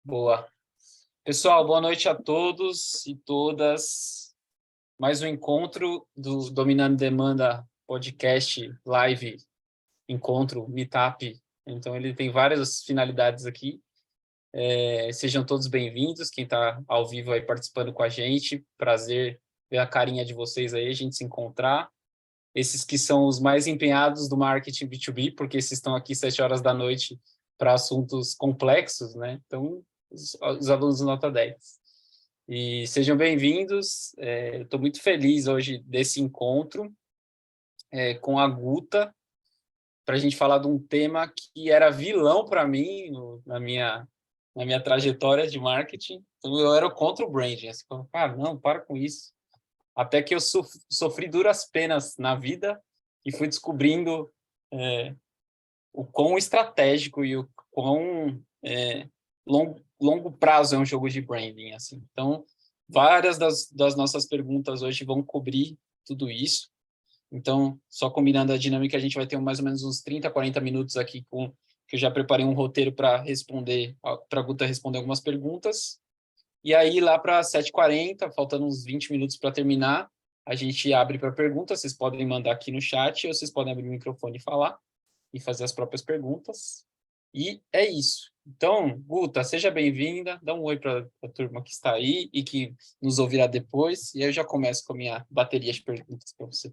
Boa. Pessoal, boa noite a todos e todas. Mais um encontro do Dominando Demanda podcast live, encontro, meetup. Então, ele tem várias finalidades aqui. Sejam todos bem-vindos, quem está ao vivo aí participando com a gente. Prazer ver a carinha de vocês aí, a gente se encontrar. Esses que são os mais empenhados do marketing B2B, porque esses estão aqui 7 horas da noite para assuntos complexos, né? Então, os alunos do Nota 10. E sejam bem-vindos. Estou muito feliz hoje desse encontro com a Guta, para a gente falar de um tema que era vilão para mim na minha trajetória de marketing. Então, eu era contra o branding. Assim, cara, não, para com isso. Até que eu sofri duras penas na vida e fui descobrindo o quão estratégico e o quão longo prazo é um jogo de branding. Assim. Então, várias das nossas perguntas hoje vão cobrir tudo isso. Então, só combinando a dinâmica, a gente vai ter mais ou menos uns 30, 40 minutos aqui que eu já preparei um roteiro para a Guta responder algumas perguntas. E aí, lá para 7h40, faltando uns 20 minutos para terminar, a gente abre para perguntas. Vocês podem mandar aqui no chat, ou vocês podem abrir o microfone e falar, e fazer as próprias perguntas. E é isso. Então, Guta, seja bem-vinda. Dá um oi para a turma que está aí e que nos ouvirá depois. E aí eu já começo com a minha bateria de perguntas para você.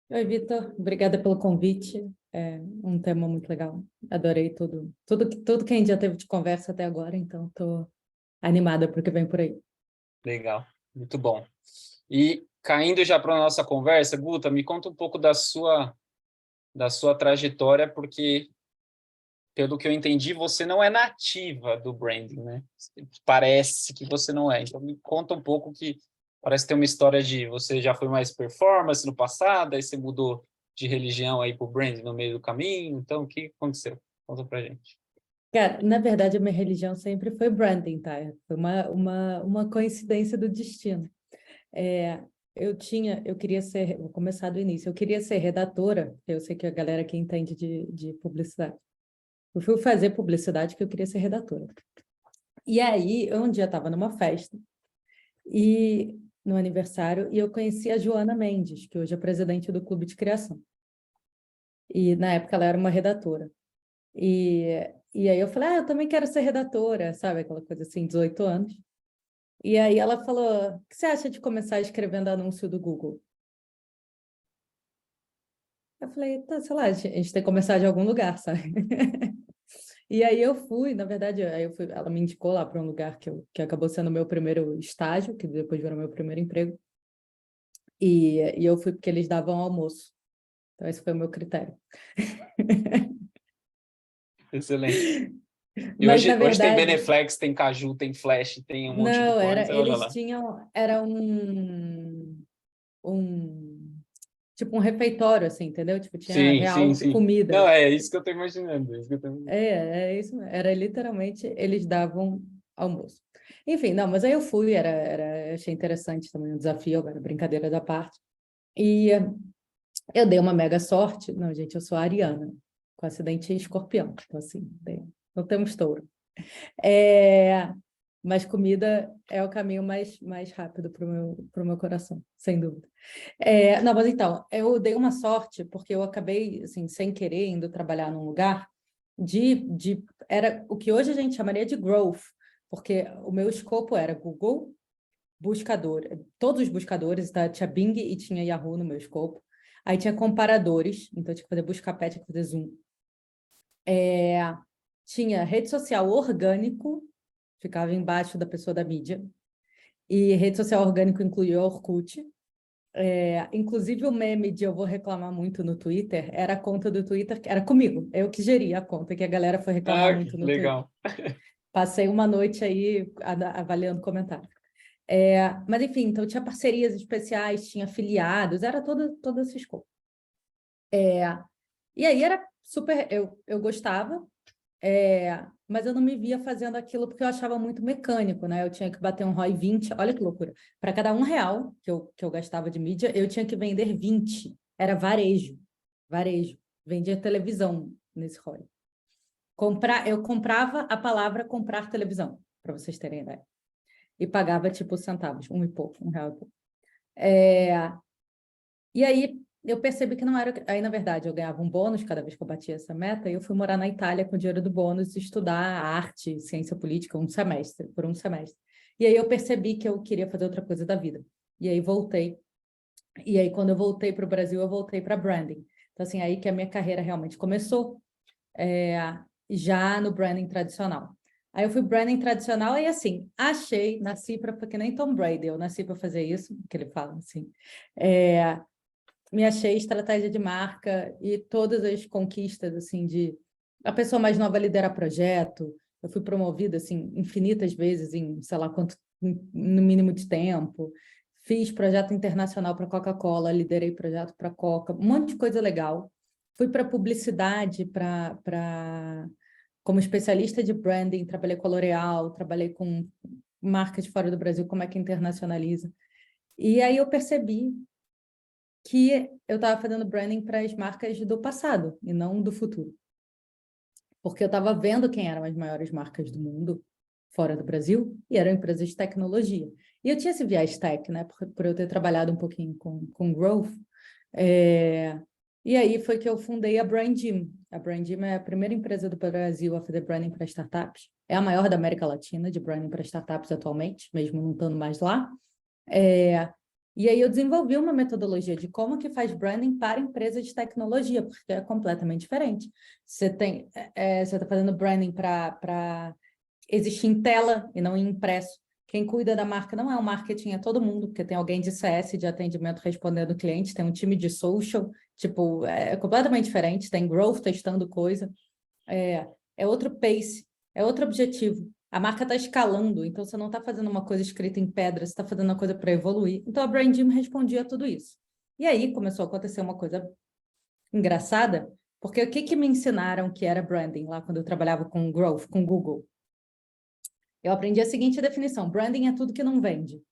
Oi, Vitor. Obrigada pelo convite. É um tema muito legal. Adorei tudo que a gente já teve de conversa até agora, então estou animada para o que vem por aí. Legal, muito bom. E caindo já para a nossa conversa, Guta, me conta um pouco da sua trajetória, porque, pelo que eu entendi, você não é nativa do branding, né? Parece que você não é. Então, me conta um pouco que parece ter uma história de você já foi mais performance no passado, aí você mudou de religião aí para o branding no meio do caminho. Então, o que aconteceu? Conta pra gente. Cara, na verdade, a minha religião sempre foi branding, tá? Foi uma coincidência do destino. É, eu queria ser, vou começar do início, eu queria ser redatora, eu sei que a galera que entende de publicidade. Eu fui fazer publicidade porque eu queria ser redatora. E aí, eu um dia estava numa festa, e no aniversário, e eu conheci a Joana Mendes, que hoje é presidente do Clube de Criação. E na época ela era uma redatora. E aí eu falei, eu também quero ser redatora, sabe? Aquela coisa assim, 18 anos. E aí ela falou, o que você acha de começar escrevendo anúncio do Google? Eu falei, tá, sei lá, a gente tem que começar de algum lugar, sabe? E aí eu fui, na verdade, ela me indicou lá para um lugar que acabou sendo o meu primeiro estágio, que depois virou meu primeiro emprego. E eu fui porque eles davam almoço. Então esse foi o meu critério. Excelente. E Mas, na hoje tem verdade, Beneflex, tem Caju, tem Flash, tem um monte de não, coisa. Olha eles lá. tinham, era tipo um refeitório, assim, entendeu? Tipo, tinha Sim, sim, real sim. Não, comida. é isso que eu estou imaginando. É isso que eu tô imaginando. É isso, era literalmente, eles davam almoço. Enfim, não, mas aí eu fui, achei interessante também o desafio, agora brincadeira da parte. E eu dei uma mega sorte. Não, gente, eu sou ariana, com acidente em escorpião, então assim, não temos touro. É, mas comida é o caminho mais rápido para o meu coração, sem dúvida. Não, mas então, eu dei uma sorte, porque eu acabei, assim, sem querer, indo trabalhar num lugar era o que hoje a gente chamaria de growth, porque o meu escopo era Google, buscador, todos os buscadores, tá? Tinha Bing e tinha Yahoo no meu escopo. Aí tinha comparadores, então tinha que fazer busca pé, tinha que fazer zoom. Tinha rede social orgânico, ficava embaixo da pessoa da mídia, e rede social orgânico incluía Orkut. Inclusive o meme de eu vou reclamar muito no Twitter era a conta do Twitter, que era comigo, eu que geria a conta, que a galera foi reclamar Ah, muito no Twitter. legal. Passei uma noite aí avaliando comentários. Mas enfim, então tinha parcerias especiais, tinha afiliados, era todo esse escopo. E aí era super, eu gostava, mas eu não me via fazendo aquilo porque eu achava muito mecânico, né? Eu tinha que bater um ROI 20, olha que loucura. Para cada R$ 1 que eu gastava de mídia, eu tinha que vender 20. Era varejo. Vendia televisão nesse ROI. Eu comprava a palavra comprar televisão, para vocês terem ideia. E pagava, tipo, centavos, um e pouco, R$ 1 e pouco. E aí eu percebi que não era... Aí, na verdade, eu ganhava um bônus cada vez que eu batia essa meta, e eu fui morar na Itália com o dinheiro do bônus e estudar arte, ciência política, por um semestre. E aí eu percebi que eu queria fazer outra coisa da vida. E aí voltei. E aí, quando eu voltei para o Brasil, eu voltei para branding. Então, assim, aí que a minha carreira realmente começou, já no branding tradicional. Aí eu fui branding tradicional e, assim, nasci para... Porque nem Tom Brady, eu nasci para fazer isso, que ele fala, assim. Me achei estratégia de marca e todas as conquistas, assim, de a pessoa mais nova liderar projeto. Eu fui promovida, assim, infinitas vezes em, sei lá quanto, no mínimo de tempo. Fiz projeto internacional para Coca-Cola, liderei projeto para Coca, um monte de coisa legal. Fui para publicidade, como especialista de branding, trabalhei com a L'Oréal, trabalhei com marcas de fora do Brasil, como é que internacionaliza. E aí eu percebi que eu estava fazendo branding para as marcas do passado e não do futuro. Porque eu estava vendo quem eram as maiores marcas do mundo fora do Brasil e eram empresas de tecnologia. E eu tinha esse viés tech, né? Por eu ter trabalhado um pouquinho com growth. E aí foi que eu fundei a Brandim. A Brandim é a primeira empresa do Brasil a fazer branding para startups. É a maior da América Latina de branding para startups atualmente, mesmo não estando mais lá. E aí eu desenvolvi uma metodologia de como que faz branding para empresas de tecnologia, porque é completamente diferente. Você está fazendo branding para existir em tela e não em impresso. Quem cuida da marca não é o marketing, é todo mundo, porque tem alguém de CS, de atendimento respondendo o cliente, tem um time de social, tipo, é completamente diferente, tem growth testando coisa, é outro pace, é outro objetivo. A marca está escalando, então você não está fazendo uma coisa escrita em pedra, você está fazendo uma coisa para evoluir. Então a Brandim respondia a tudo isso. E aí começou a acontecer uma coisa engraçada, porque o que me ensinaram que era branding lá quando eu trabalhava com growth, com Google? Eu aprendi a seguinte definição: branding é tudo que não vende.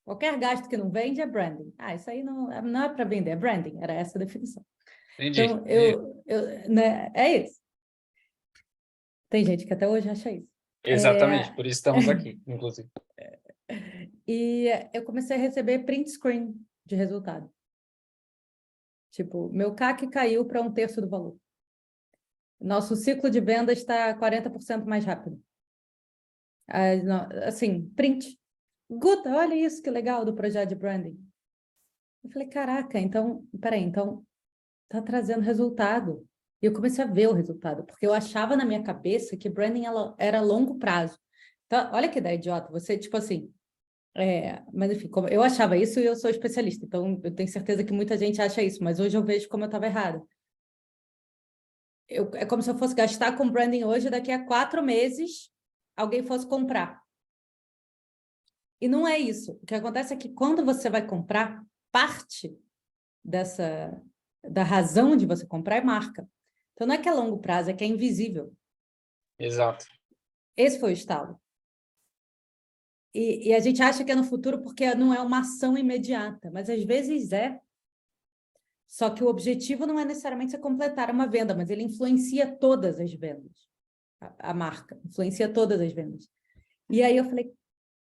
Qualquer gasto que não vende é branding. Isso aí não é para vender, é branding. Era essa a definição. Entendi. Então, né, é isso. Tem gente que até hoje acha isso. Exatamente, por isso estamos aqui, inclusive. E eu comecei a receber print screen de resultado. Tipo, meu CAC caiu para 1/3 do valor. Nosso ciclo de venda está 40% mais rápido. Assim, print. Guta, olha isso que legal do projeto de branding. Eu falei, caraca, então, peraí, então tá trazendo resultado. E eu comecei a ver o resultado, porque eu achava na minha cabeça que branding era longo prazo. Então, olha que ideia idiota, você, tipo assim, mas enfim, eu achava isso e eu sou especialista, então eu tenho certeza que muita gente acha isso, mas hoje eu vejo como eu estava errada. É como se eu fosse gastar com branding hoje, daqui a 4 meses alguém fosse comprar. E não é isso. O que acontece é que quando você vai comprar, parte da razão de você comprar é marca. Então não é que é longo prazo, é que é invisível. Exato. Esse foi o estalo. E a gente acha que é no futuro porque não é uma ação imediata, mas às vezes é. Só que o objetivo não é necessariamente você completar uma venda, mas ele influencia todas as vendas. A marca influencia todas as vendas. E aí eu falei,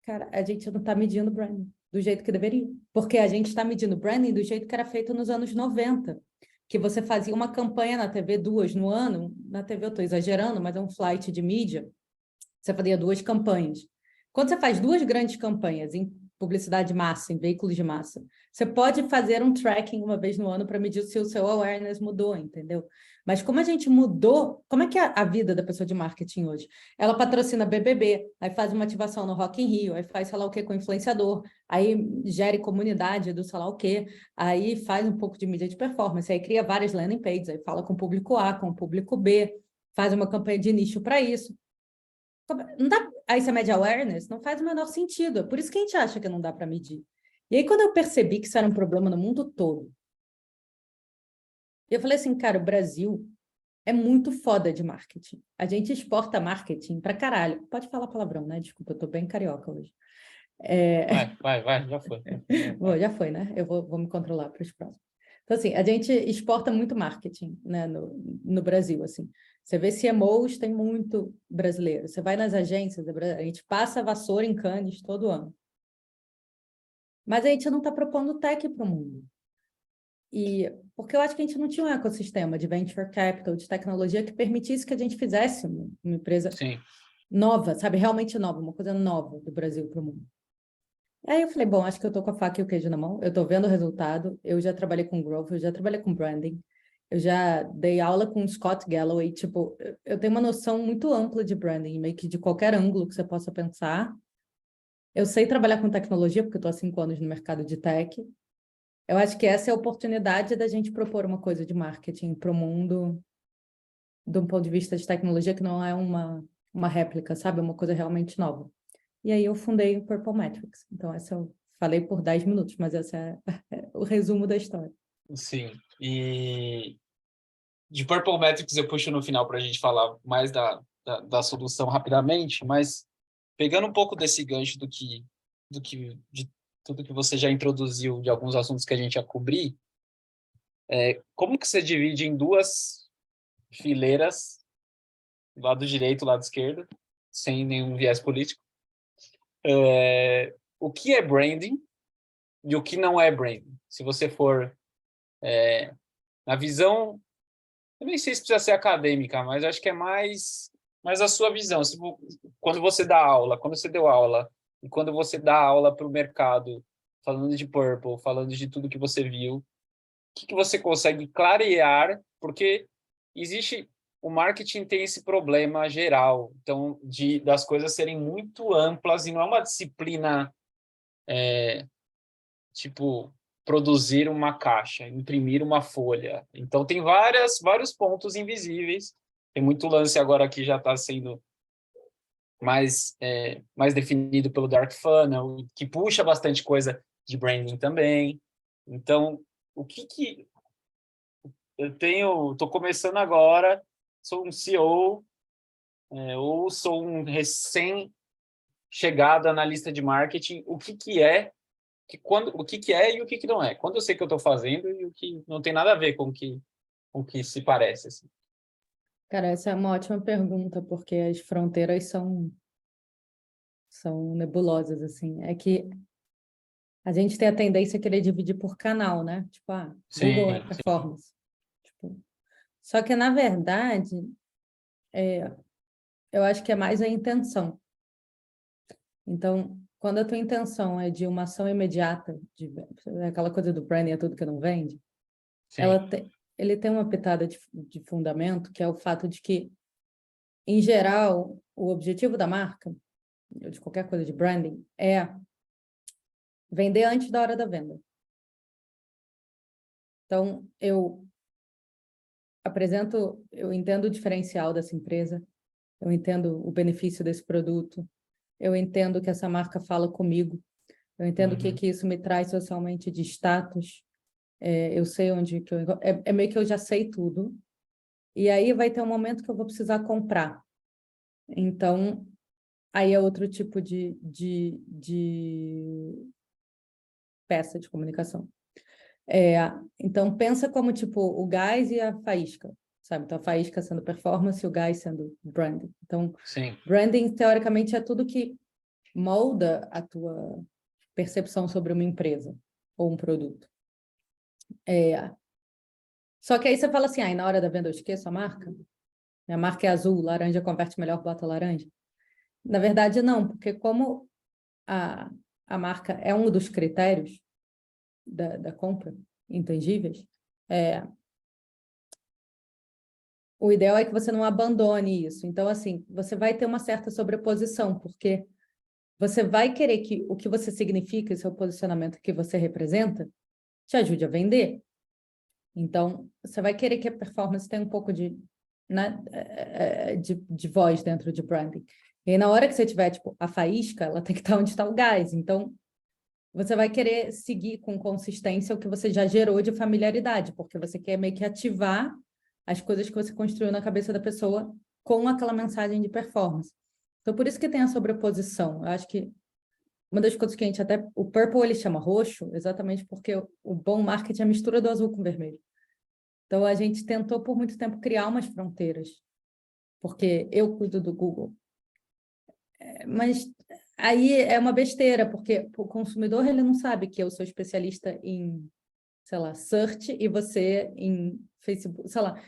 cara, a gente não está medindo branding do jeito que deveria. Porque a gente está medindo branding do jeito que era feito nos anos 90. Que você fazia uma campanha na TV, 2 no ano. Na TV eu estou exagerando, mas é um flight de mídia. Você fazia 2 campanhas. Quando você faz 2 grandes campanhas em publicidade de massa, em veículos de massa, você pode fazer um tracking uma vez no ano para medir se o seu awareness mudou, entendeu? Mas como a gente mudou, como é que é a vida da pessoa de marketing hoje? Ela patrocina BBB, aí faz uma ativação no Rock in Rio, aí faz sei lá o que com influenciador, aí gere comunidade do sei lá o que, aí faz um pouco de mídia de performance, aí cria várias landing pages, aí fala com o público A, com o público B, faz uma campanha de nicho para isso. Não dá, aí você mede awareness, não faz o menor sentido. É por isso que a gente acha que não dá para medir. E aí, quando eu percebi que isso era um problema no mundo todo, eu falei assim, cara, o Brasil é muito foda de marketing. A gente exporta marketing pra caralho. Pode falar palavrão, né? Desculpa, eu tô bem carioca hoje. Vai, já foi. Já foi, né? Eu vou me controlar para os próximos. Então, assim, a gente exporta muito marketing, né, no Brasil, assim. Você vê CMOs, tem muito brasileiro. Você vai nas agências, a gente passa a vassoura em Cannes todo ano. Mas a gente não está propondo tech para o mundo. E porque eu acho que a gente não tinha um ecossistema de venture capital, de tecnologia que permitisse que a gente fizesse uma empresa Sim. nova, sabe? Realmente nova, uma coisa nova do Brasil para o mundo. Aí eu falei, bom, acho que eu estou com a faca e o queijo na mão, eu estou vendo o resultado, eu já trabalhei com growth, eu já trabalhei com branding, eu já dei aula com o Scott Galloway, tipo, eu tenho uma noção muito ampla de branding, meio que de qualquer ângulo que você possa pensar. Eu sei trabalhar com tecnologia, porque eu estou há 5 anos no mercado de tech. Eu acho que essa é a oportunidade da gente propor uma coisa de marketing para o mundo, de um ponto de vista de tecnologia, que não é uma réplica, sabe? É uma coisa realmente nova. E aí eu fundei o Purple Metrics. Então, essa eu falei por 10 minutos, mas esse é o resumo da história. Sim. E de Purple Metrics eu puxo no final para a gente falar mais da solução rapidamente, mas pegando um pouco desse gancho de tudo que você já introduziu, de alguns assuntos que a gente ia cobrir, como que você divide em duas fileiras, lado direito, lado esquerdo, sem nenhum viés político, o que é branding e o que não é branding? Se você for na visão, eu nem sei se precisa ser acadêmica, mas acho que é mais a sua visão. Quando você dá aula, quando você deu aula, e quando você dá aula para o mercado, falando de Purple, falando de tudo que você viu, o que você consegue clarear? Porque existe, o marketing tem esse problema geral, então, das coisas serem muito amplas e não é uma disciplina, tipo, produzir uma caixa, imprimir uma folha. Então, tem vários pontos invisíveis. Tem muito lance agora que já está sendo mais definido pelo Dark Funnel, que puxa bastante coisa de branding também. Então, o que eu tenho? Estou começando agora, sou um CEO, ou sou um recém-chegado analista de marketing. O que é e o que não é. Quando eu sei que eu estou fazendo e o que não tem nada a ver com o que se parece. Assim. Cara, essa é uma ótima pergunta, porque as fronteiras são nebulosas, assim. É que a gente tem a tendência a querer dividir por canal, né? Tipo, Google é Sim, sim. performance. Tipo, só que, na verdade, eu acho que é mais a intenção. Então, quando a tua intenção é de uma ação imediata, aquela coisa do branding é tudo que não vende, Sim. ele tem uma pitada de fundamento, que é o fato de que, em geral, o objetivo da marca, ou de qualquer coisa de branding, é vender antes da hora da venda. Então, eu entendo o diferencial dessa empresa, eu entendo o benefício desse produto, eu entendo que essa marca fala comigo, eu entendo o que Uhum. que isso me traz socialmente de status, eu sei onde que é meio que eu já sei tudo, e aí vai ter um momento que eu vou precisar comprar. Então, aí é outro tipo de peça de comunicação. Então, pensa como, tipo, o gás e a faísca, sabe? Então, a faísca sendo performance e o gás sendo branding. Então, Sim. branding, teoricamente, é tudo que molda a tua percepção sobre uma empresa ou um produto. Só que aí você fala assim, na hora da venda eu esqueço a marca? A marca é azul, laranja converte melhor, bota laranja. Na verdade, não, porque como a, a marca é um dos critérios da compra, intangíveis, o ideal é que você não abandone isso. Então, assim, você vai ter uma certa sobreposição, porque você vai querer que o que você significa, seu posicionamento que você representa, te ajude a vender. Então, você vai querer que a performance tenha um pouco né, de voz dentro de branding. E aí, na hora que você tiver, tipo, a faísca, ela tem que estar onde está o gás. Então, você vai querer seguir com consistência o que você já gerou de familiaridade, porque você quer meio que ativar as coisas que você construiu na cabeça da pessoa com aquela mensagem de performance. Então, por isso que tem a sobreposição. Eu acho que uma das coisas que a gente até... O purple, ele chama roxo, exatamente porque o bom marketing é a mistura do azul com o vermelho. Então, a gente tentou, por muito tempo, criar umas fronteiras porque eu cuido do Google. Mas aí é uma besteira, porque o consumidor ele não sabe que eu sou especialista em, sei lá, search e você em Facebook, sei lá.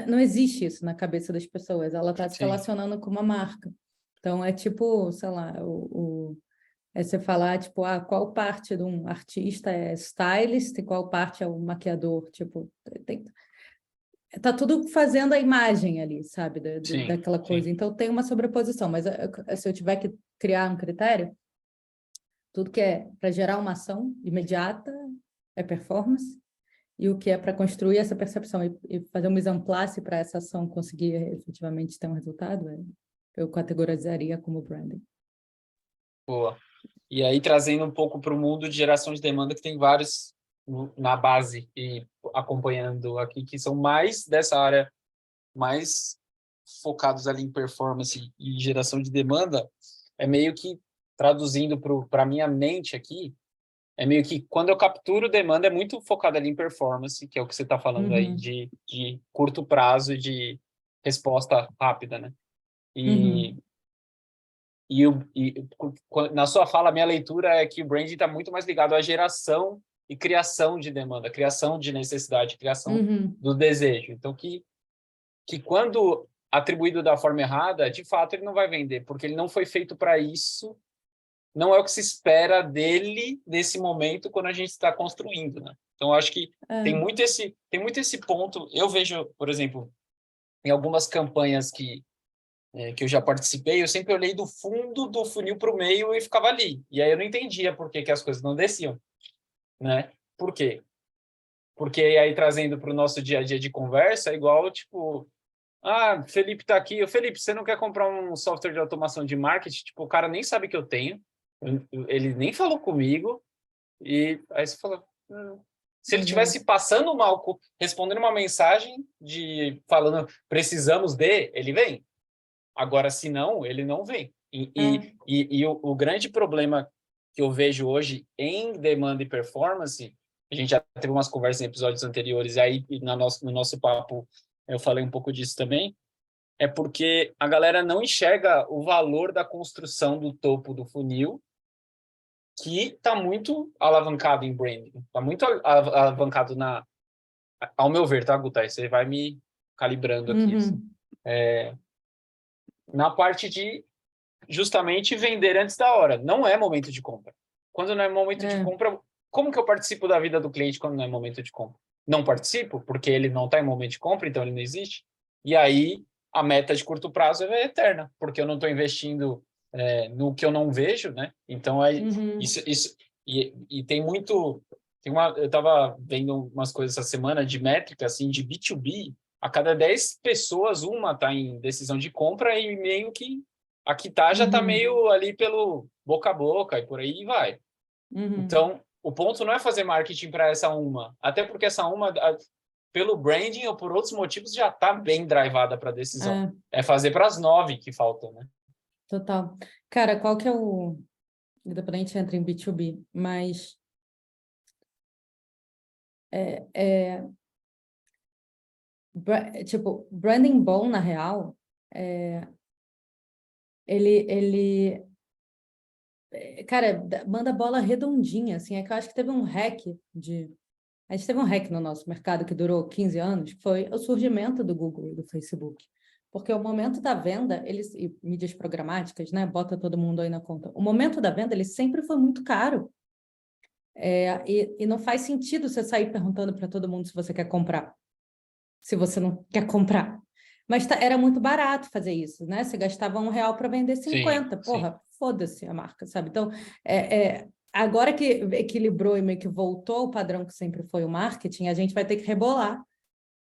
Não existe isso na cabeça das pessoas. Ela está se Sim, relacionando com uma marca. Então, é tipo, sei lá, é você falar, tipo, qual parte de um artista é stylist e qual parte é o maquiador. Tipo, tá tudo fazendo a imagem ali, sabe, sim, daquela sim. coisa. Então, tem uma sobreposição. Mas se eu tiver que criar um critério, tudo que é para gerar uma ação imediata é performance, e o que é para construir essa percepção e fazer um mise en place para essa ação conseguir efetivamente ter um resultado, eu categorizaria como branding. Boa. E aí, trazendo um pouco para o mundo de geração de demanda, que tem vários na base e acompanhando aqui, que são mais dessa área, mais focados ali em performance e geração de demanda, é meio que, traduzindo para a minha mente aqui, é meio que quando eu capturo demanda, é muito focado ali em performance, que é o que você está falando aí, Uhum, de curto prazo e de resposta rápida, né? E, uhum, na sua fala, a minha leitura é que o branding está muito mais ligado à geração e criação de demanda, criação de necessidade, criação uhum, do desejo. Então, que quando atribuído da forma errada, de fato, ele não vai vender, porque ele não foi feito para isso, não é o que se espera dele nesse momento quando a gente está construindo, né? Então, eu acho que é, tem muito esse ponto. Eu vejo, por exemplo, em algumas campanhas que eu já participei, eu sempre olhei do fundo do funil para o meio e ficava ali. E aí eu não entendia por que, que as coisas não desciam, né? Por quê? Porque aí trazendo para o nosso dia a dia de conversa, é igual, tipo, Felipe está aqui. Felipe, você não quer comprar um software de automação de marketing? Tipo, o cara nem sabe que eu tenho, ele nem falou comigo, e aí você fala, se ele exato. tivesse passando mal, respondendo uma mensagem falando precisamos de, ele vem. Agora, se não, ele não vem. É, E o grande problema que eu vejo hoje em demanda e performance, a gente já teve umas conversas em episódios anteriores, e aí no nosso papo eu falei um pouco disso também, é porque a galera não enxerga o valor da construção do topo do funil, que está muito alavancado em branding, está muito alavancado ao meu ver, tá, Gutai? Você vai me calibrando aqui, assim, uhum, na parte de justamente vender antes da hora. Não é momento de compra. Quando não é momento de é, compra, como que eu participo da vida do cliente quando não é momento de compra? Não participo, porque ele não está em momento de compra, então ele não existe. E aí a meta de curto prazo é eterna, porque eu não estou investindo no que eu não vejo, né? Então uhum, isso e tem muito. Eu estava vendo umas coisas essa semana de métrica assim de B2B. A cada 10 pessoas, uma está em decisão de compra e meio que a que tá já está uhum, meio ali pelo boca a boca e por aí vai. uhum. Então, o ponto não é fazer marketing para essa uma, até porque essa uma, pelo branding ou por outros motivos, já está bem drivada para a decisão. É, É fazer para as 9 que faltam, né? total. Cara, qual que é o... Depois a gente entra em B2B, mas é, é, tipo, branding bom, na real, ele cara, manda bola redondinha, assim, é que eu acho que teve um hack de... A gente teve um hack no nosso mercado que durou 15 anos, que foi o surgimento do Google e do Facebook. Porque o momento da venda, eles, e mídias programáticas, né, bota todo mundo aí na conta. O momento da venda, ele sempre foi muito caro. E não faz sentido você sair perguntando para todo mundo se você quer comprar, se você não quer comprar. Mas era muito barato fazer isso, né? Você gastava R$ 1 para vender Sim, 50. sim. Porra, foda-se a marca, sabe? Então, agora que equilibrou e meio que voltou ao padrão que sempre foi o marketing, a gente vai ter que rebolar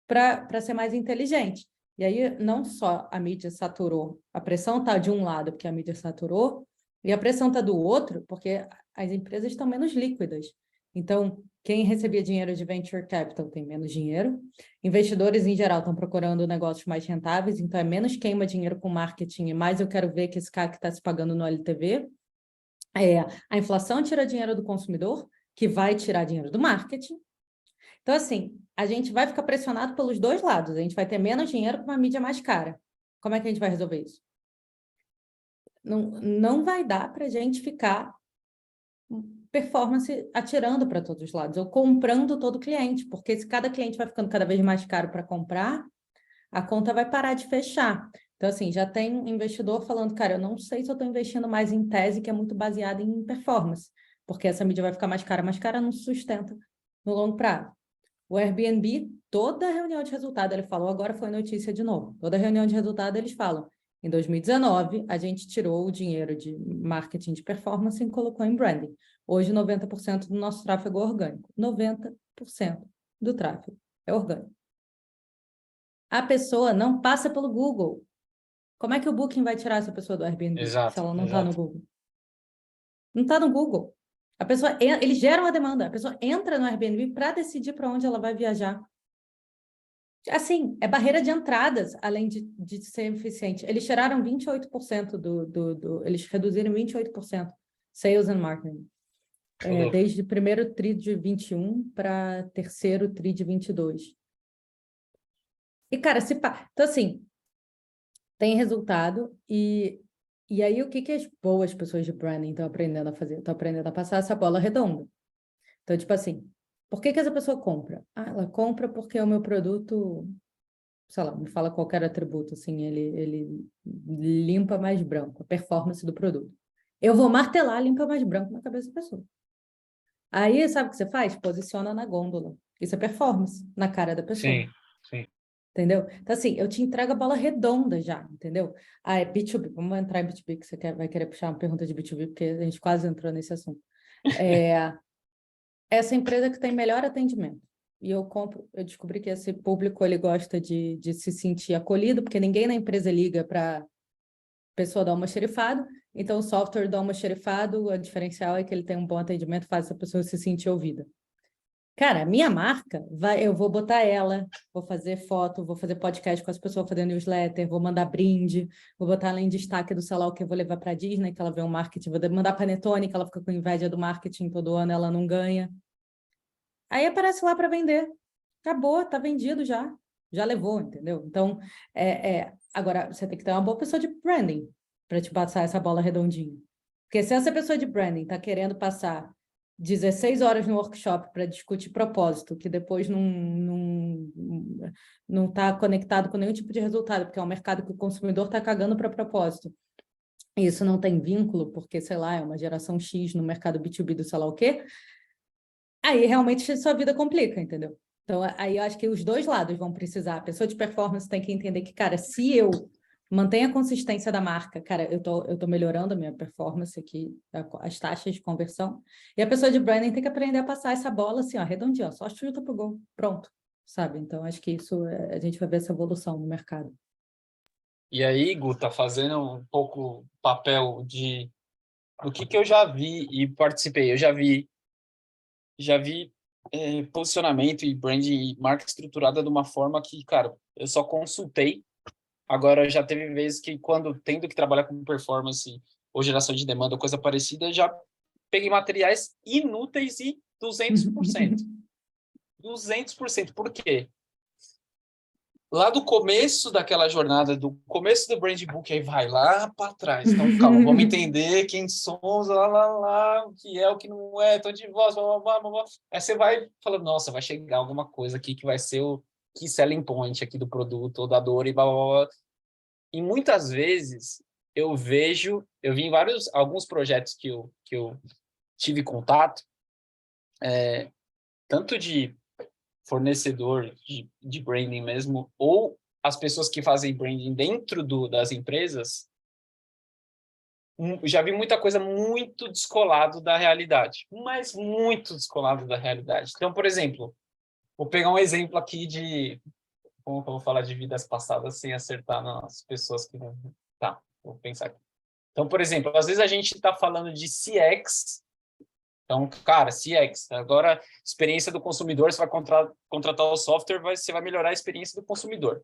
para ser mais inteligente. E aí, não só a mídia saturou, a pressão está de um lado, porque a mídia saturou, e a pressão está do outro, porque as empresas estão menos líquidas. Então, quem recebia dinheiro de venture capital tem menos dinheiro. Investidores, em geral, estão procurando negócios mais rentáveis, então é menos queima dinheiro com marketing e mais eu quero ver que esse cara que está se pagando no LTV. A inflação tira dinheiro do consumidor, que vai tirar dinheiro do marketing. Então, assim, a gente vai ficar pressionado pelos dois lados. A gente vai ter menos dinheiro com uma mídia mais cara. Como é que a gente vai resolver isso? Não vai dar para a gente ficar performance atirando para todos os lados, ou comprando todo cliente, porque se cada cliente vai ficando cada vez mais caro para comprar, a conta vai parar de fechar. Então, assim, já tem um investidor falando, cara, eu não sei se eu estou investindo mais em tese que é muito baseada em performance, porque essa mídia vai ficar mais cara não se sustenta no longo prazo. O Airbnb, toda reunião de resultado, ele falou, agora foi notícia de novo, toda reunião de resultado eles falam, em 2019, a gente tirou o dinheiro de marketing de performance e colocou em branding. Hoje, 90% do nosso tráfego é orgânico. 90% do tráfego é orgânico. A pessoa não passa pelo Google. Como é que o Booking vai tirar essa pessoa do Airbnb se ela não está no Google? Não está no Google. A pessoa, eles geram a demanda. A pessoa entra no Airbnb para decidir para onde ela vai viajar. Assim, é barreira de entradas, além de ser eficiente. Eles tiraram 28% eles reduziram 28% sales and marketing. Desde o primeiro TRI de 21 para terceiro TRI de 22. E, cara, então, assim, tem resultado e aí o que as boas pessoas de branding estão aprendendo a fazer? Estão aprendendo a passar essa bola redonda. Então, tipo assim, por que essa pessoa compra? Ah, ela compra porque o meu produto, sei lá, me fala qualquer atributo, assim, ele limpa mais branco, a performance do produto. Eu vou martelar limpa mais branco na cabeça da pessoa. Aí, sabe o que você faz? Posiciona na gôndola. Isso é performance na cara da pessoa. Sim, sim. Entendeu? Então, assim, eu te entrego a bola redonda já, entendeu? Ah, é B2B. Vamos entrar em B2B, que vai querer puxar uma pergunta de B2B, porque a gente quase entrou nesse assunto. Essa empresa que tem melhor atendimento. E eu descobri que esse público, ele gosta de se sentir acolhido, porque ninguém na empresa liga para pessoa dar uma xerifado, então o software dá uma xerifado, o diferencial é que ele tem um bom atendimento, faz essa pessoa se sentir ouvida. Cara, minha marca, eu vou botar ela, vou fazer foto, vou fazer podcast com as pessoas fazendo newsletter, vou mandar brinde, vou botar ela em destaque do salão que eu vou levar para a Disney, que ela vê um marketing, vou mandar para a Panetone, que ela fica com inveja do marketing, todo ano ela não ganha. Aí aparece lá para vender. Acabou, tá vendido já. Já levou, entendeu? Então, agora, você tem que ter uma boa pessoa de branding para te passar essa bola redondinha. Porque se essa pessoa de branding está querendo passar 16 horas no workshop para discutir propósito, que depois não está conectado com nenhum tipo de resultado, porque é um mercado que o consumidor está cagando para propósito. E isso não tem vínculo, porque, sei lá, é uma geração X no mercado B2B do sei lá o quê, aí realmente sua vida complica, entendeu? Então, aí eu acho que os dois lados vão precisar. A pessoa de performance tem que entender que, cara, se eu mantenho a consistência da marca, cara, eu tô melhorando a minha performance aqui, as taxas de conversão. E a pessoa de branding tem que aprender a passar essa bola assim, ó, redondinha, ó, só chuta pro gol, pronto, sabe? Então, acho que isso, a gente vai ver essa evolução no mercado. E aí, Gu, tá fazendo um pouco papel do que eu já vi e participei. Eu já vi posicionamento e branding e marca estruturada de uma forma que, cara, eu só consultei. Agora, já teve vezes que, quando tendo que trabalhar com performance ou geração de demanda ou coisa parecida, já peguei materiais inúteis e 200%. 200%. Por quê? Lá do começo daquela jornada, do começo do brand book, aí vai lá para trás. Então, calma, vamos entender quem somos, o que é, o que não é, tom de voz, blá, blá, blá, blá. Aí você vai falando, nossa, vai chegar alguma coisa aqui que vai ser o key selling point aqui do produto, ou da dor, e blá, blá, blá. E muitas vezes eu vi em alguns projetos que eu tive contato, tanto de fornecedor de branding mesmo, ou as pessoas que fazem branding dentro das empresas, já vi muita coisa muito descolado da realidade, mas muito descolado da realidade. Então, por exemplo, vou pegar um exemplo aqui como que eu vou falar de vidas passadas sem acertar nas pessoas que não... Tá, vou pensar aqui. Então, por exemplo, às vezes a gente está falando de CX. Então, cara, CX, agora experiência do consumidor, você vai contratar o software, você vai melhorar a experiência do consumidor.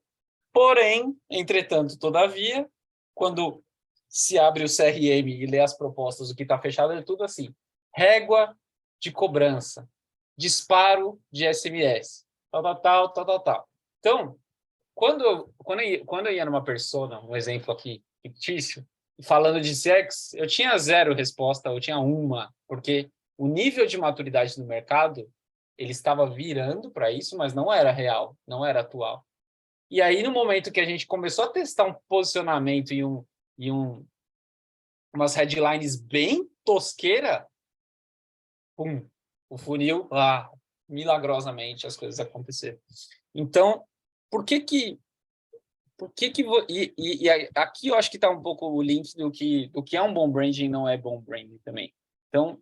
Porém, entretanto, todavia, quando se abre o CRM e lê as propostas, o que está fechado é tudo assim: régua de cobrança, disparo de SMS, tal, tal, tal, tal, tal, tal. Então, quando eu ia numa persona, um exemplo aqui fictício, falando de sexo, eu tinha zero resposta, eu tinha uma, porque o nível de maturidade do mercado, ele estava virando para isso, mas não era real, não era atual. E aí, no momento que a gente começou a testar um posicionamento e umas headlines bem tosqueira, pum, o funil, milagrosamente as coisas aconteceram. Então, por que que aqui eu acho que está um pouco o link do que é um bom branding e não é bom branding também. Então,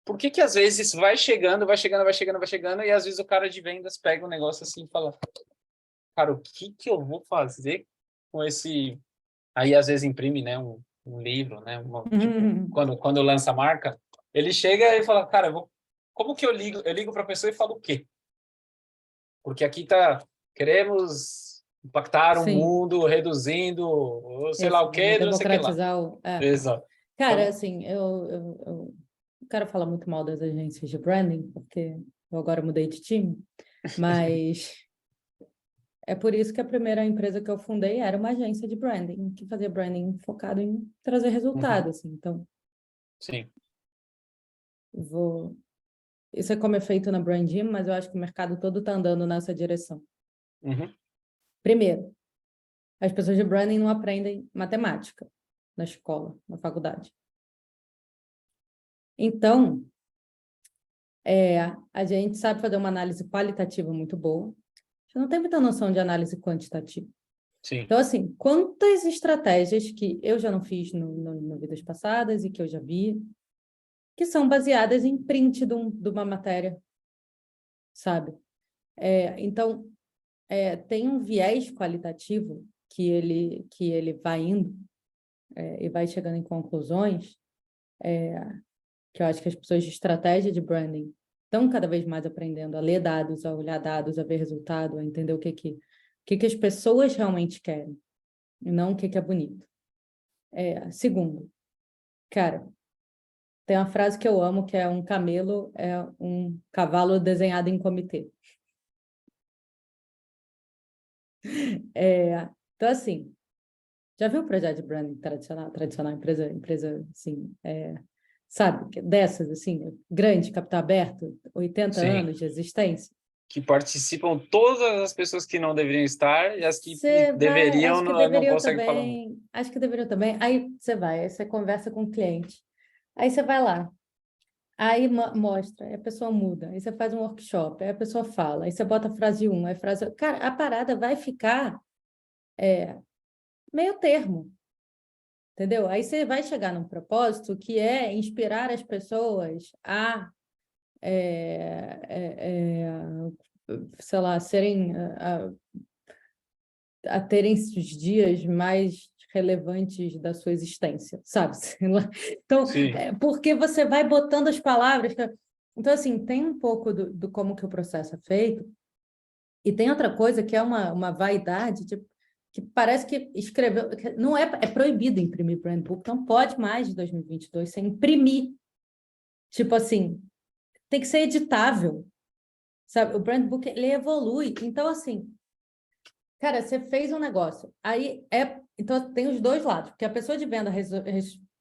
por que às vezes vai chegando, e às vezes o cara de vendas pega um negócio assim e fala, cara, o que eu vou fazer com esse... Aí às vezes imprime, né, um livro, né, tipo, quando lança a marca, ele chega e fala, cara, como que eu ligo? Eu ligo para a pessoa e falo o quê? Porque aqui queremos impactar o Sim, mundo, reduzindo, ou sei lá isso, o vamos quê, não sei o que lá. democratizar o... Exato. Cara, Então, assim, eu não quero falar muito mal das agências de branding, porque eu agora mudei de time, mas é por isso que a primeira empresa que eu fundei era uma agência de branding, que fazia branding focado em trazer resultado, assim. Então, sim. vou... Isso é como é feito na Branding, mas eu acho que o mercado todo está andando nessa direção. Uhum. Primeiro, as pessoas de branding não aprendem matemática na escola, na faculdade. Então, a gente sabe fazer uma análise qualitativa muito boa. A gente não tem muita noção de análise quantitativa. Sim. Então, assim, quantas estratégias que eu já não fiz no vidas passadas e que eu já vi, que são baseadas em print de uma matéria, sabe? Então, tem um viés qualitativo que ele vai indo e vai chegando em conclusões, que eu acho que as pessoas de estratégia de branding estão cada vez mais aprendendo a ler dados, a olhar dados, a ver resultado, a entender o que as pessoas realmente querem, e não o que é bonito. Segundo, cara, tem uma frase que eu amo, que é um camelo é um cavalo desenhado em comitê. Então, assim, já viu o projeto de branding tradicional, empresa assim, sabe, dessas, assim, grande, capital aberto, 80 Sim. anos de existência? Que participam todas as pessoas que não deveriam estar e as que deveriam Acho que não deveriam conseguem falar muito. também, acho que deveriam também, aí você conversa com o cliente, aí você vai lá, aí mostra, aí a pessoa muda, aí você faz um workshop, aí a pessoa fala, aí você bota a frase 1, aí a frase... Cara, a parada vai ficar meio termo, entendeu? Aí você vai chegar num propósito que é inspirar as pessoas a, sei lá, a terem os dias mais relevantes da sua existência, sabe? Sei lá. Então, Sim. porque você vai botando as palavras... Então, assim, tem um pouco do como que o processo é feito, e tem outra coisa que é uma vaidade, tipo, que parece que escreveu... Não é proibido imprimir brand book, não pode mais de 2022 sem imprimir. Tipo assim, tem que ser editável, sabe? O brand book, ele evolui. Então, assim, cara, você fez um negócio, aí então tem os dois lados, porque a pessoa de venda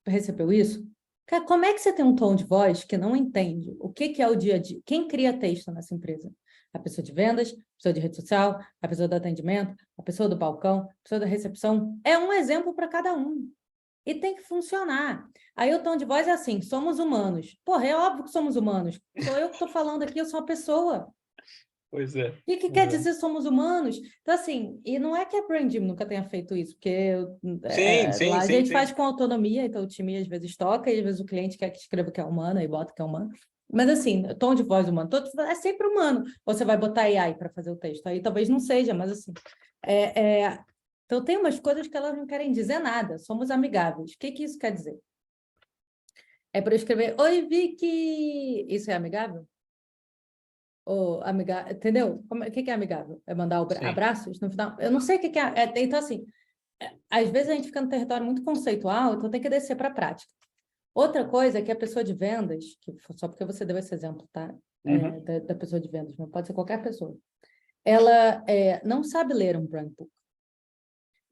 recebeu isso. Cara, como é que você tem um tom de voz que não entende o que é o dia a dia? Quem cria texto nessa empresa? A pessoa de vendas, a pessoa de rede social, a pessoa do atendimento, a pessoa do balcão, a pessoa da recepção. É um exemplo para cada um. E tem que funcionar. Aí o tom de voz é assim: somos humanos. Porra, é óbvio que somos humanos. Sou eu que estou falando aqui, eu sou uma pessoa. Pois é. O que quer dizer somos humanos? Então, assim, e não é que a Brand Gym nunca tenha feito isso, porque Sim, lá a sim, gente sim. faz com autonomia, então o time às vezes toca, e às vezes o cliente quer que escreva que é humano e bota que é humano. Mas, assim, tom de voz humano, é sempre humano. Ou você vai botar AI para fazer o texto, aí talvez não seja, mas assim. Então, tem umas coisas que elas não querem dizer nada, somos amigáveis. O que isso quer dizer? É para eu escrever: Oi, Vicky! Isso é amigável? Ou amigável, entendeu? O que é amigável? É mandar Sim. abraços no final? Eu não sei o que é. Então, assim, às vezes a gente fica no território muito conceitual, então tem que descer para a prática. Outra coisa é que a pessoa de vendas, só porque você deu esse exemplo, tá? Uhum. Da pessoa de vendas, mas pode ser qualquer pessoa. ela não sabe ler um brand book.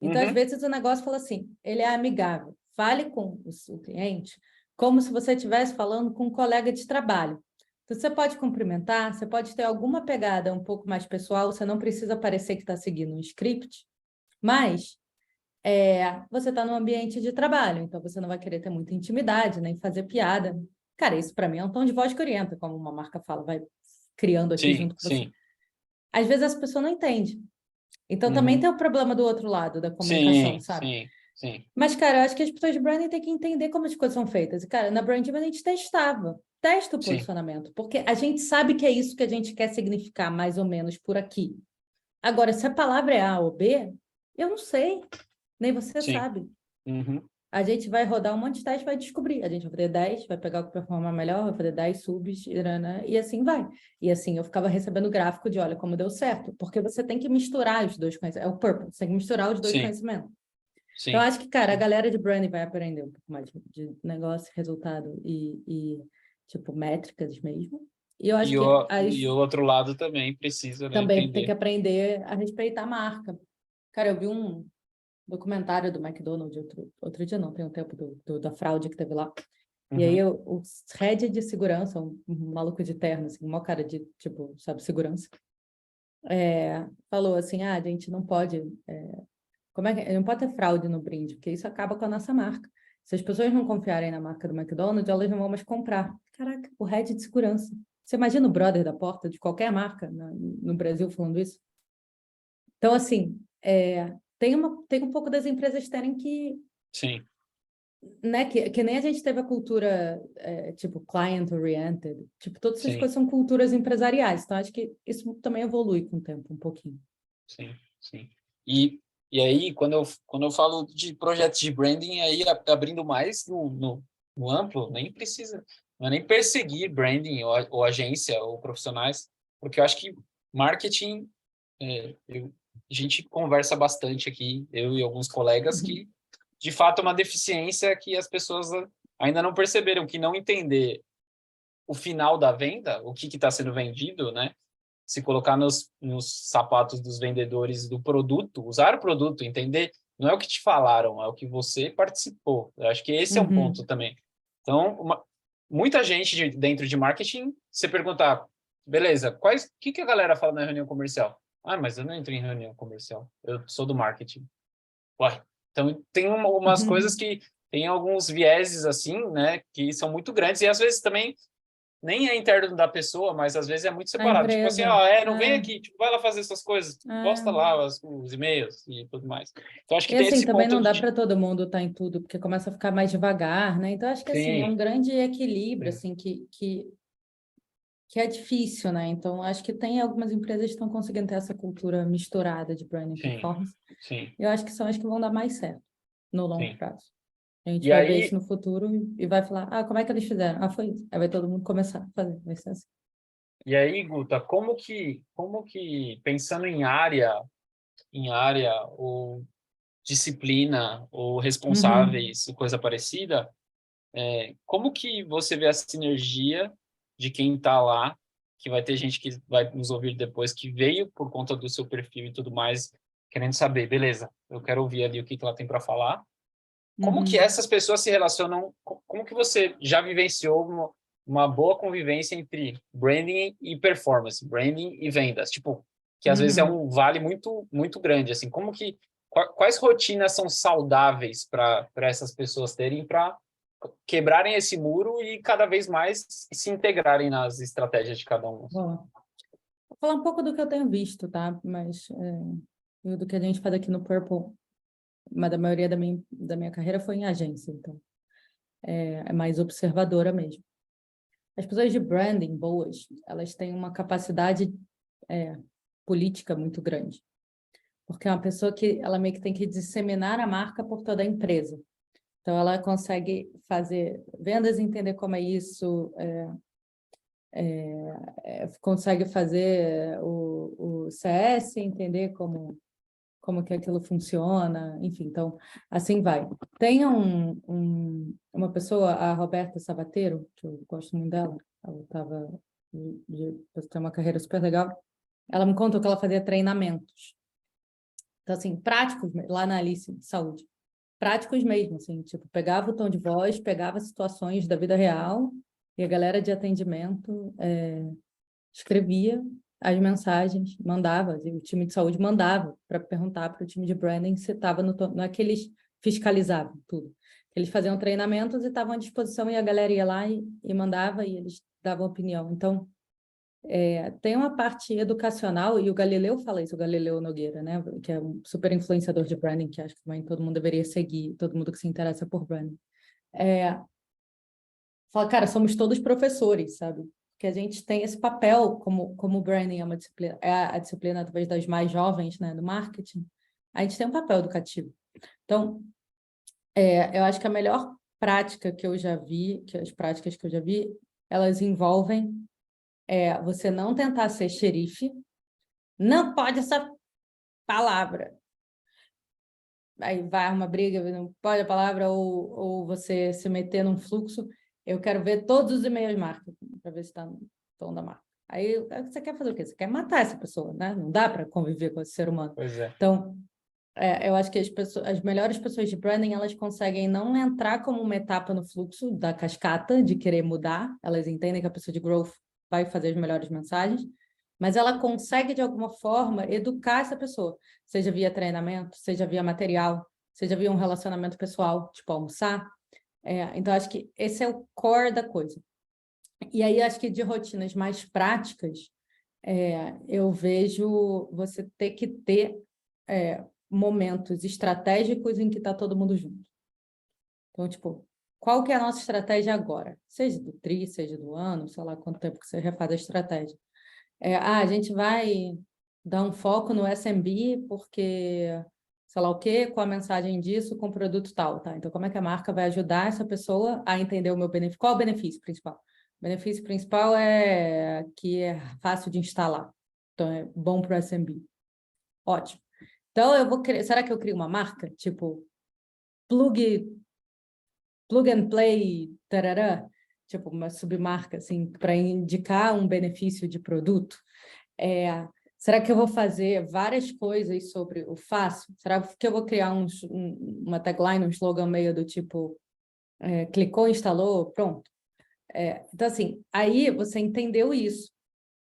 Então, às Uhum. vezes, o negócio fala assim, ele é amigável. Fale com o cliente como se você estivesse falando com um colega de trabalho. Então, você pode cumprimentar, você pode ter alguma pegada um pouco mais pessoal, você não precisa parecer que está seguindo um script, mas você está num ambiente de trabalho, então você não vai querer ter muita intimidade, nem fazer piada. Cara, isso para mim é um tom de voz que orienta, como uma marca fala, vai criando aqui Sim, junto com você. sim. Às vezes as pessoas não entendem. Então também Uhum. tem o problema do outro lado da comunicação, Sim, sabe? sim, sim, Mas, cara, eu acho que as pessoas de branding têm que entender como as coisas são feitas. E, cara, na branding a gente testava. Testa o sim, posicionamento, porque a gente sabe que é isso que a gente quer significar, mais ou menos, por aqui. Agora, se a palavra é A ou B, eu não sei. Nem você sim. sabe. Uhum. A gente vai rodar um monte de testes, vai descobrir. A gente vai fazer 10, vai pegar o que performa melhor, vai fazer 10 subs, né? E assim vai. E assim, eu ficava recebendo gráfico de, olha, como deu certo. Porque você tem que misturar os dois conhecimentos. É o purpose, você tem que misturar os dois Sim, conhecimentos. Então, sim, acho que, cara, a sim. galera de branding vai aprender um pouco mais de negócio, resultado tipo, métricas mesmo. E eu acho que E o outro lado também precisa, né, também tem que entender. aprender a respeitar a marca. Cara, eu vi um documentário do McDonald's outro dia, não, tem um tempo da fraude que teve lá. E aí Uhum. o head de segurança, um maluco de terno, assim, uma cara de, tipo, sabe, segurança, falou assim, a gente não pode como é que não pode ter fraude no brinde, porque isso acaba com a nossa marca. Se as pessoas não confiarem na marca do McDonald's, elas não vão mais comprar. Caraca, o head de segurança. Você imagina o brother da porta de qualquer marca no Brasil falando isso? Então, assim, tem um pouco das empresas terem que, Sim, né, que nem a gente teve a cultura, tipo, client-oriented. Tipo, todas essas sim, coisas são culturas empresariais. Então, acho que isso também evolui com o tempo, um pouquinho. sim, sim. E, e aí, quando eu falo de projetos de branding, aí abrindo mais no amplo, nem precisa, não é nem perseguir branding ou agência ou profissionais, porque eu acho que marketing, a gente conversa bastante aqui, eu e alguns colegas, que de fato é uma deficiência que as pessoas ainda não perceberam, que não entender o final da venda, o que está sendo vendido, né? Se colocar nos sapatos dos vendedores do produto, usar o produto, entender, não é o que te falaram, é o que você participou. Eu acho que esse é um ponto Uhum. também. Então, muita gente dentro de marketing, você perguntar, beleza, o que a galera fala na reunião comercial? Ah, mas eu não entro em reunião comercial, eu sou do marketing. Uai. Então, tem umas coisas que tem alguns vieses assim, né, que são muito grandes e às vezes também nem é interno da pessoa, mas às vezes é muito A separado. Tipo assim, empresa. ó, não vem aqui, tipo, vai lá fazer essas coisas, posta É. lá os e-mails e tudo mais. Então, acho que E tem assim, esse também ponto não dá de... para todo mundo estar em tudo, porque começa a ficar mais devagar, né? Então, acho que assim, é um Sim, grande equilíbrio, sim, assim, que é difícil, né? Então, acho que tem algumas empresas que estão conseguindo ter essa cultura misturada de branding sim, performance. sim, Eu acho que são as que vão dar mais certo no longo sim. prazo. A gente E vai ver isso aí, no futuro e vai falar, como é que eles fizeram? Foi isso. Aí vai todo mundo começar a fazer, vai ser assim. Guta, como que pensando em área ou disciplina ou Uhum. responsáveis, coisa parecida, como que você vê a sinergia de quem está lá, que vai ter gente que vai nos ouvir depois, que veio por conta do seu perfil e tudo mais, querendo saber, beleza, eu quero ouvir ali o que ela tem para falar. Como que Uhum. essas pessoas se relacionam? Como que você já vivenciou uma boa convivência entre branding e performance, branding e vendas? Tipo, que às vezes é Uhum. um vale muito, muito grande, assim, quais rotinas são saudáveis para essas pessoas terem para quebrarem esse muro e cada vez mais se integrarem nas estratégias de cada um. Bom, vou falar um pouco do que eu tenho visto, tá? Mas e do que a gente faz aqui no Purple, mas a maioria da minha carreira foi em agência, então é mais observadora mesmo. As pessoas de branding boas, elas têm uma capacidade política muito grande, porque é uma pessoa que ela meio que tem que disseminar a marca por toda a empresa. Então, ela consegue fazer vendas, entender como é isso, consegue fazer o CS, entender como que aquilo funciona, enfim, então, assim vai. Tem uma pessoa, a Roberta Sabateiro, que eu gosto muito dela, ela tem uma carreira super legal, ela me contou que ela fazia treinamentos. Então, assim, práticos, lá na Alice de Saúde. Práticos mesmo, assim, tipo, pegava o tom de voz, pegava situações da vida real e a galera de atendimento escrevia as mensagens, mandava, e o time de saúde mandava para perguntar para o time de branding se estava no tom, não é que eles fiscalizavam tudo. Eles faziam treinamentos e estavam à disposição e a galera ia lá e mandava e eles davam opinião. Então, tem uma parte educacional, e o Galileu fala isso, o Galileu Nogueira, né, que é um super influenciador de branding, que acho que também todo mundo deveria seguir, todo mundo que se interessa por branding. Fala, cara, somos todos professores, sabe? Porque a gente tem esse papel, como branding é uma disciplina, é a disciplina talvez das mais jovens, né, do marketing, a gente tem um papel educativo. Então, eu acho que a melhor prática que eu já vi, que as práticas que eu já vi, elas envolvem você não tentar ser xerife, não pode essa palavra. Aí vai uma briga, não pode a palavra, ou você se meter num fluxo. Eu quero ver todos os e-mails marketing, para ver se está no tom da marca. Aí você quer fazer o quê? Você quer matar essa pessoa, né? Não dá para conviver com esse ser humano. Pois é. Então, eu acho que as melhores pessoas de branding, elas conseguem não entrar como uma etapa no fluxo da cascata, de querer mudar. Elas entendem que a pessoa de growth vai fazer as melhores mensagens, mas ela consegue, de alguma forma, educar essa pessoa, seja via treinamento, seja via material, seja via um relacionamento pessoal, tipo almoçar. Então, acho que esse é o core da coisa. E aí, acho que de rotinas mais práticas, eu vejo você ter que ter momentos estratégicos em que está todo mundo junto. Então, tipo, qual que é a nossa estratégia agora? Seja do TRI, seja do ano, sei lá quanto tempo que você refaz a estratégia. A gente vai dar um foco no SMB porque, sei lá o quê, com a mensagem disso, com o produto tal, tá? Então, como é que a marca vai ajudar essa pessoa a entender o meu benefício? Qual é o benefício principal? O benefício principal é que é fácil de instalar. Então, é bom para o SMB. Ótimo. Então, eu vou criar... Será que eu crio uma marca? Tipo, plug and play, tarará? Tipo, uma submarca, assim, para indicar um benefício de produto? Será que eu vou fazer várias coisas sobre o fácil? Será que eu vou criar uma tagline, um slogan meio do tipo clicou, instalou, pronto? Então, assim, aí você entendeu isso.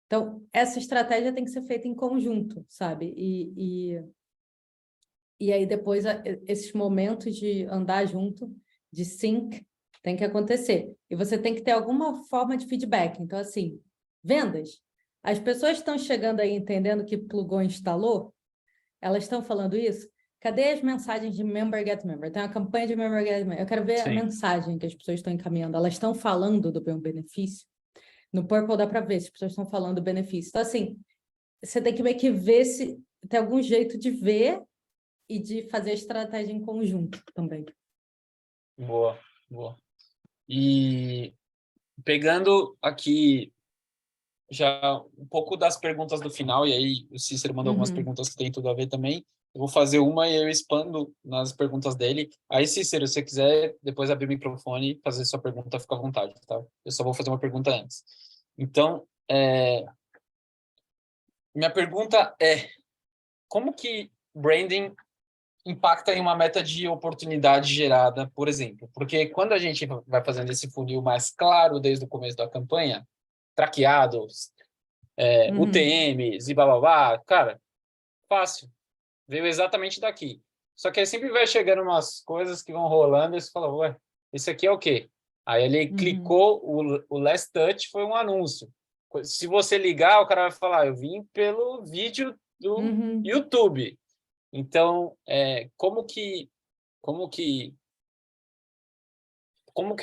Então, essa estratégia tem que ser feita em conjunto, sabe? E aí depois esses momentos de andar junto, de sync, tem que acontecer. E você tem que ter alguma forma de feedback. Então, assim, vendas. As pessoas estão chegando aí entendendo que plugou, instalou? Elas estão falando isso? Cadê as mensagens de Member Get Member? Tem uma campanha de Member Get Member. Eu quero ver a mensagem que as pessoas estão encaminhando. Elas estão falando do meu benefício? No Purple dá para ver se as pessoas estão falando do benefício. Então, assim, você tem que meio que ver se tem algum jeito de ver e de fazer a estratégia em conjunto também. Boa, boa. E pegando aqui já um pouco das perguntas do final, e aí o Cícero mandou algumas perguntas que tem tudo a ver também. Eu vou fazer uma e eu expando nas perguntas dele. Aí, Cícero, se você quiser depois abrir o microfone e fazer sua pergunta, fica à vontade, tá? Eu só vou fazer uma pergunta antes. Então, minha pergunta é: como que branding impacta em uma meta de oportunidade gerada, por exemplo? Porque quando a gente vai fazendo esse funil mais claro desde o começo da campanha, traqueados, UTMs e blá, blá, blá, cara, fácil. Veio exatamente daqui. Só que aí sempre vai chegando umas coisas que vão rolando e você fala, ué, esse aqui é o quê? Aí ele clicou, o last touch foi um anúncio. Se você ligar, o cara vai falar, eu vim pelo vídeo do YouTube. Então, como que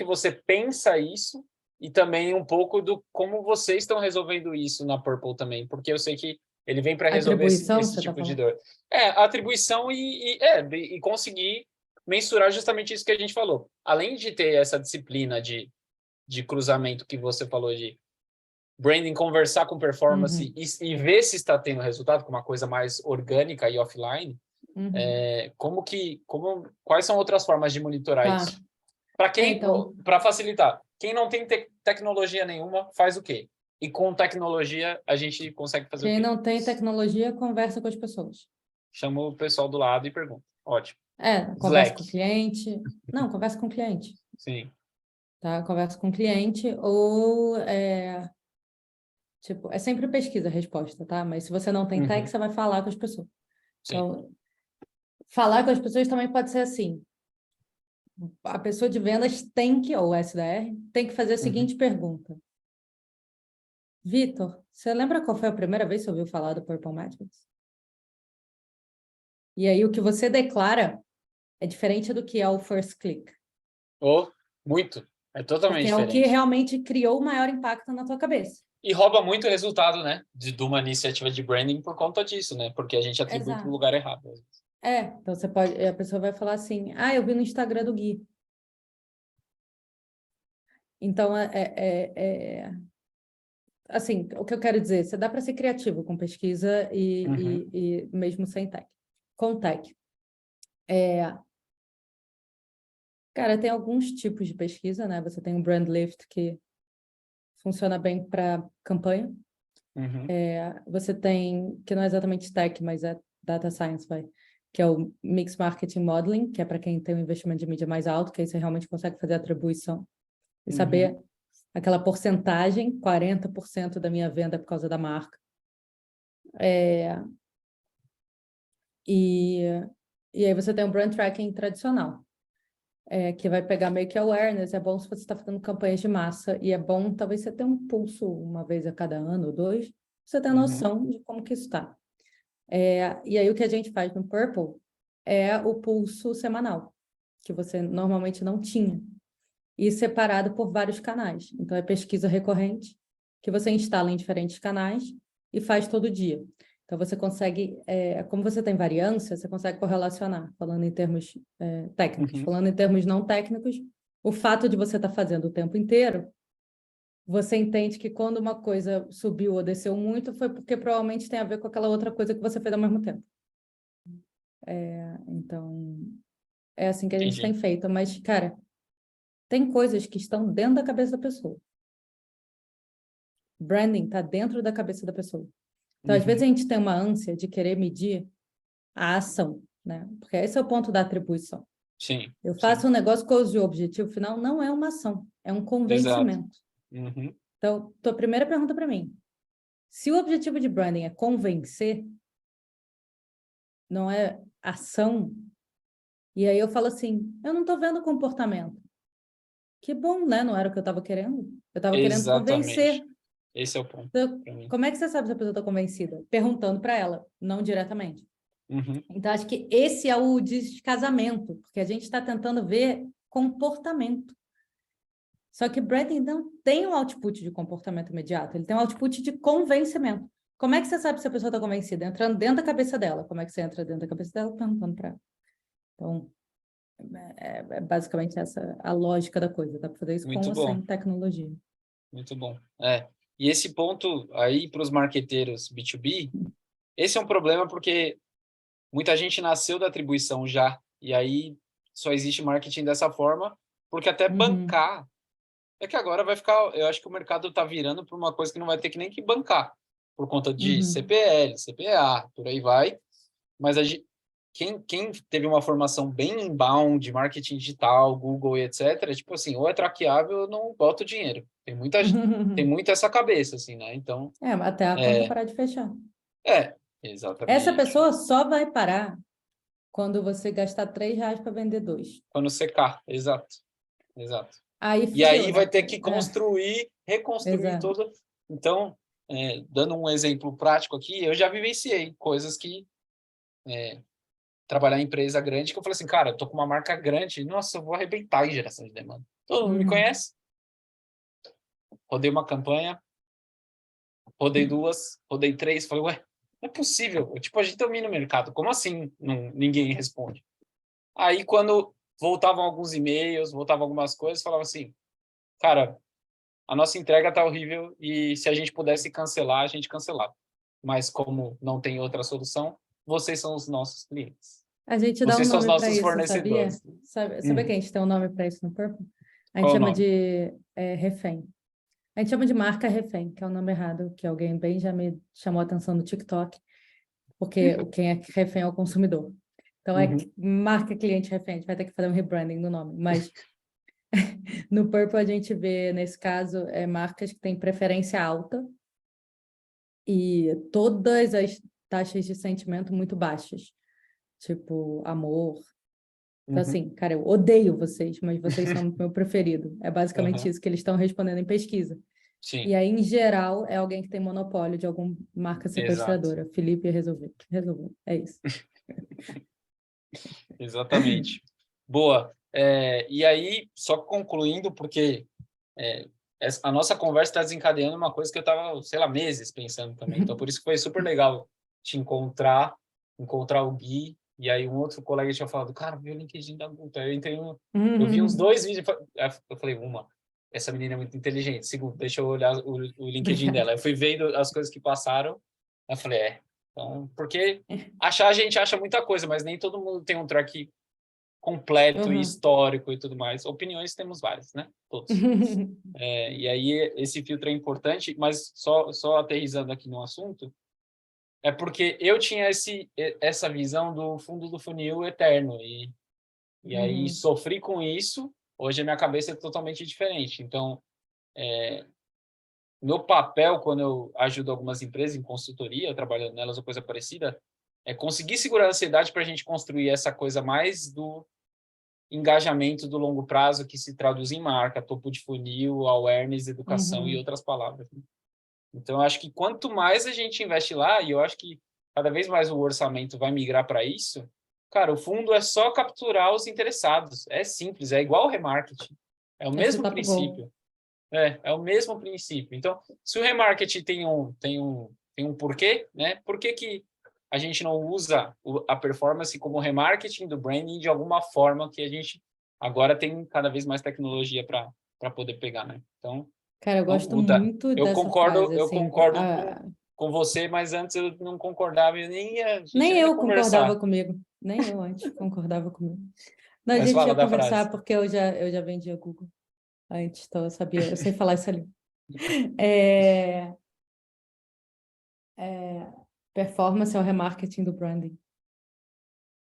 você pensa isso e também um pouco do como vocês estão resolvendo isso na Purple também, porque eu sei que ele vem para resolver esse tipo de dor. A atribuição e conseguir mensurar justamente isso que a gente falou. Além de ter essa disciplina de cruzamento que você falou de branding, conversar com performance e ver se está tendo resultado com uma coisa mais orgânica e offline, quais são outras formas de monitorar isso? Para quem, para facilitar, quem não tem tecnologia nenhuma, faz o quê? E com tecnologia, a gente consegue fazer o Quem quê? não tem tecnologia, conversa com as pessoas. Chama o pessoal do lado e pergunta. Ótimo. Conversa com o Slack. cliente. Não, conversa com o cliente, Sim. tá? Conversa com o cliente ou, tipo, é sempre pesquisa a resposta, tá? Mas se você não tem tech, Uhum. você vai falar com as pessoas. Sim. Então, falar com as pessoas também pode ser assim. A pessoa de vendas tem que, ou SDR, tem que fazer a Uhum. seguinte pergunta. Vitor, você lembra qual foi a primeira vez que você ouviu falar do Purple Metrics? E aí o que você declara é diferente do que é o first click. Ou muito. É totalmente Porque é o que diferente. realmente criou o maior impacto na tua cabeça. E rouba muito o resultado, né? De uma iniciativa de branding por conta disso, né? Porque a gente atribui para o Exato. lugar errado. Então você pode, a pessoa vai falar assim, eu vi no Instagram do Gui. Então, assim, o que eu quero dizer, você dá para ser criativo com pesquisa Uhum. e mesmo sem tech. Com tech. Cara, tem alguns tipos de pesquisa, né? Você tem o Brand Lift, que funciona bem para campanha. Uhum. Você tem, que não é exatamente tech, mas é data science, que é o Mix Marketing Modeling, que é para quem tem um investimento de mídia mais alto, que aí você realmente consegue fazer atribuição e Uhum. saber aquela porcentagem, 40% da minha venda é por causa da marca. E, e aí você tem o Brand Tracking tradicional, que vai pegar meio que awareness. É bom se você está fazendo campanhas de massa, e é bom talvez você ter um pulso uma vez a cada ano ou dois, você ter Uhum. noção de como que isso está. E aí o que a gente faz no Purple é o pulso semanal, que você normalmente não tinha, e separado por vários canais. Então é pesquisa recorrente, que você instala em diferentes canais e faz todo dia. Então você consegue, como você tem variância, você consegue correlacionar, falando em termos técnicos. Uhum. Falando em termos não técnicos, o fato de você estar fazendo o tempo inteiro, você entende que quando uma coisa subiu ou desceu muito, foi porque provavelmente tem a ver com aquela outra coisa que você fez ao mesmo tempo. Então, é assim que a gente tem Entendi. feito. Mas, cara, tem coisas que estão dentro da cabeça da pessoa. Branding está dentro da cabeça da pessoa. Então, às vezes, Uhum. a gente tem uma ânsia de querer medir a ação, né? Porque esse é o ponto da atribuição. Sim, Eu sim. faço um negócio cujo objetivo final não é uma ação, é um Exato. convencimento. Uhum. Então, tua primeira pergunta para mim: se o objetivo de branding é convencer, não é ação, e aí eu falo assim, eu não estou vendo comportamento. Que bom, né? Não era o que eu estava querendo. Eu estava querendo convencer. Exatamente. Esse é o ponto Então, para mim. como é que você sabe se a pessoa está convencida? Perguntando para ela, não diretamente. Uhum. Então, acho que esse é o descasamento, porque a gente está tentando ver comportamento. Só que branding não tem um output de comportamento imediato, ele tem um output de convencimento. Como é que você sabe se a pessoa está convencida? Entrando dentro da cabeça dela. Como é que você entra dentro da cabeça dela? Perguntando para ela. Então, é basicamente essa a lógica da coisa. Dá para fazer isso com Muito ou bom, sem tecnologia. muito bom. É. E esse ponto aí para os marqueteiros B2B, esse é um problema porque muita gente nasceu da atribuição já, e aí só existe marketing dessa forma, porque até Uhum, bancar, é que agora vai ficar, eu acho que o mercado está virando para uma coisa que não vai ter que nem que bancar, por conta de uhum. CPL, CPA, por aí vai, mas quem teve uma formação bem inbound, marketing digital, Google e etc., tipo assim, ou é traqueável ou não boto dinheiro. Tem muito essa cabeça, assim, né? Então, Até a conta parar de fechar. é, Essa exatamente. pessoa só vai parar quando você gastar R$ 3 para vender dois. Quando secar, exato, exato. Aí E fudeu, aí né? vai ter Porque, que construir, reconstruir exato. todo. Então, dando um exemplo prático aqui, eu já vivenciei coisas que trabalhar em empresa grande que eu falei assim, cara, eu tô com uma marca grande, nossa, eu vou arrebentar em geração de demanda. Todo mundo me Uhum. conhece. Rodei uma campanha, rodei duas, rodei três, falei, ué, não é possível. Tipo, a gente domina o mercado, como assim ninguém responde? Aí, quando voltavam alguns e-mails, voltavam algumas coisas, falava assim, cara, a nossa entrega tá horrível e se a gente pudesse cancelar, a gente cancelava. Mas como não tem outra solução, vocês são os nossos clientes. A gente dá um Vocês são os nome para nossos isso, sabia? fornecedores. Sabia que a gente tem um nome para isso no Purple? A gente Qual o chama nome? de refém. A gente chama de marca refém, que é o nome errado, que alguém bem já me chamou a atenção no TikTok, porque quem é refém é o consumidor. Então, é marca cliente refém, a gente vai ter que fazer um rebranding no nome. Mas no Purple a gente vê, nesse caso, marcas que têm preferência alta e todas as taxas de sentimento muito baixas. Tipo, amor. Então, assim, cara, eu odeio vocês, mas vocês são o meu preferido. É basicamente isso que eles estão respondendo em pesquisa. Sim, E aí, em geral, é alguém que tem monopólio de alguma marca exato. sequestradora. Felipe resolveu. Resolveu. É isso. Exatamente. Boa. E aí, só concluindo, porque a nossa conversa está desencadeando uma coisa que eu estava, sei lá, meses pensando também. Então, por isso que foi super legal te encontrar o Gui, e aí um outro colega tinha falado, cara, vi o LinkedIn da Guta. Eu vi uns 2 vídeos, eu falei, essa menina é muito inteligente. Segundo, deixa eu olhar o LinkedIn Obrigada. dela. Eu fui vendo as coisas que passaram, eu falei, então, porque a gente acha muita coisa, mas nem todo mundo tem um track completo e Uhum. histórico e tudo mais. Opiniões temos várias, né? Todos. E aí esse filtro é importante, mas só aterrissando aqui no assunto, é porque eu tinha essa visão do fundo do funil eterno e aí Uhum. sofri com isso. Hoje a minha cabeça é totalmente diferente. Então, meu papel quando eu ajudo algumas empresas em consultoria, trabalhando nelas ou coisa parecida, é conseguir segurar a ansiedade para a gente construir essa coisa mais do engajamento do longo prazo que se traduz em marca, topo de funil, awareness, educação e Uhum. outras palavras. Então, eu acho que quanto mais a gente investe lá, e eu acho que cada vez mais o orçamento vai migrar para isso, cara, o fundo é só capturar os interessados. É simples, é igual o remarketing. É o É mesmo chutar pro gol. princípio. É o mesmo princípio. Então, se o remarketing tem um porquê, né? Por que a gente não usa a performance como remarketing do branding de alguma forma que a gente agora tem cada vez mais tecnologia para poder pegar, né? Então, Cara, eu gosto Guta, muito eu dessa concordo, frase, eu assim. concordo com você, mas antes eu não concordava, a gente Nem nem ia eu concordava conversar. comigo. Nem eu antes concordava comigo. Não, a Mas gente fala ia da frase. conversar porque eu já vendia Google antes, então eu sei falar isso ali. É, é, performance é o remarketing do branding.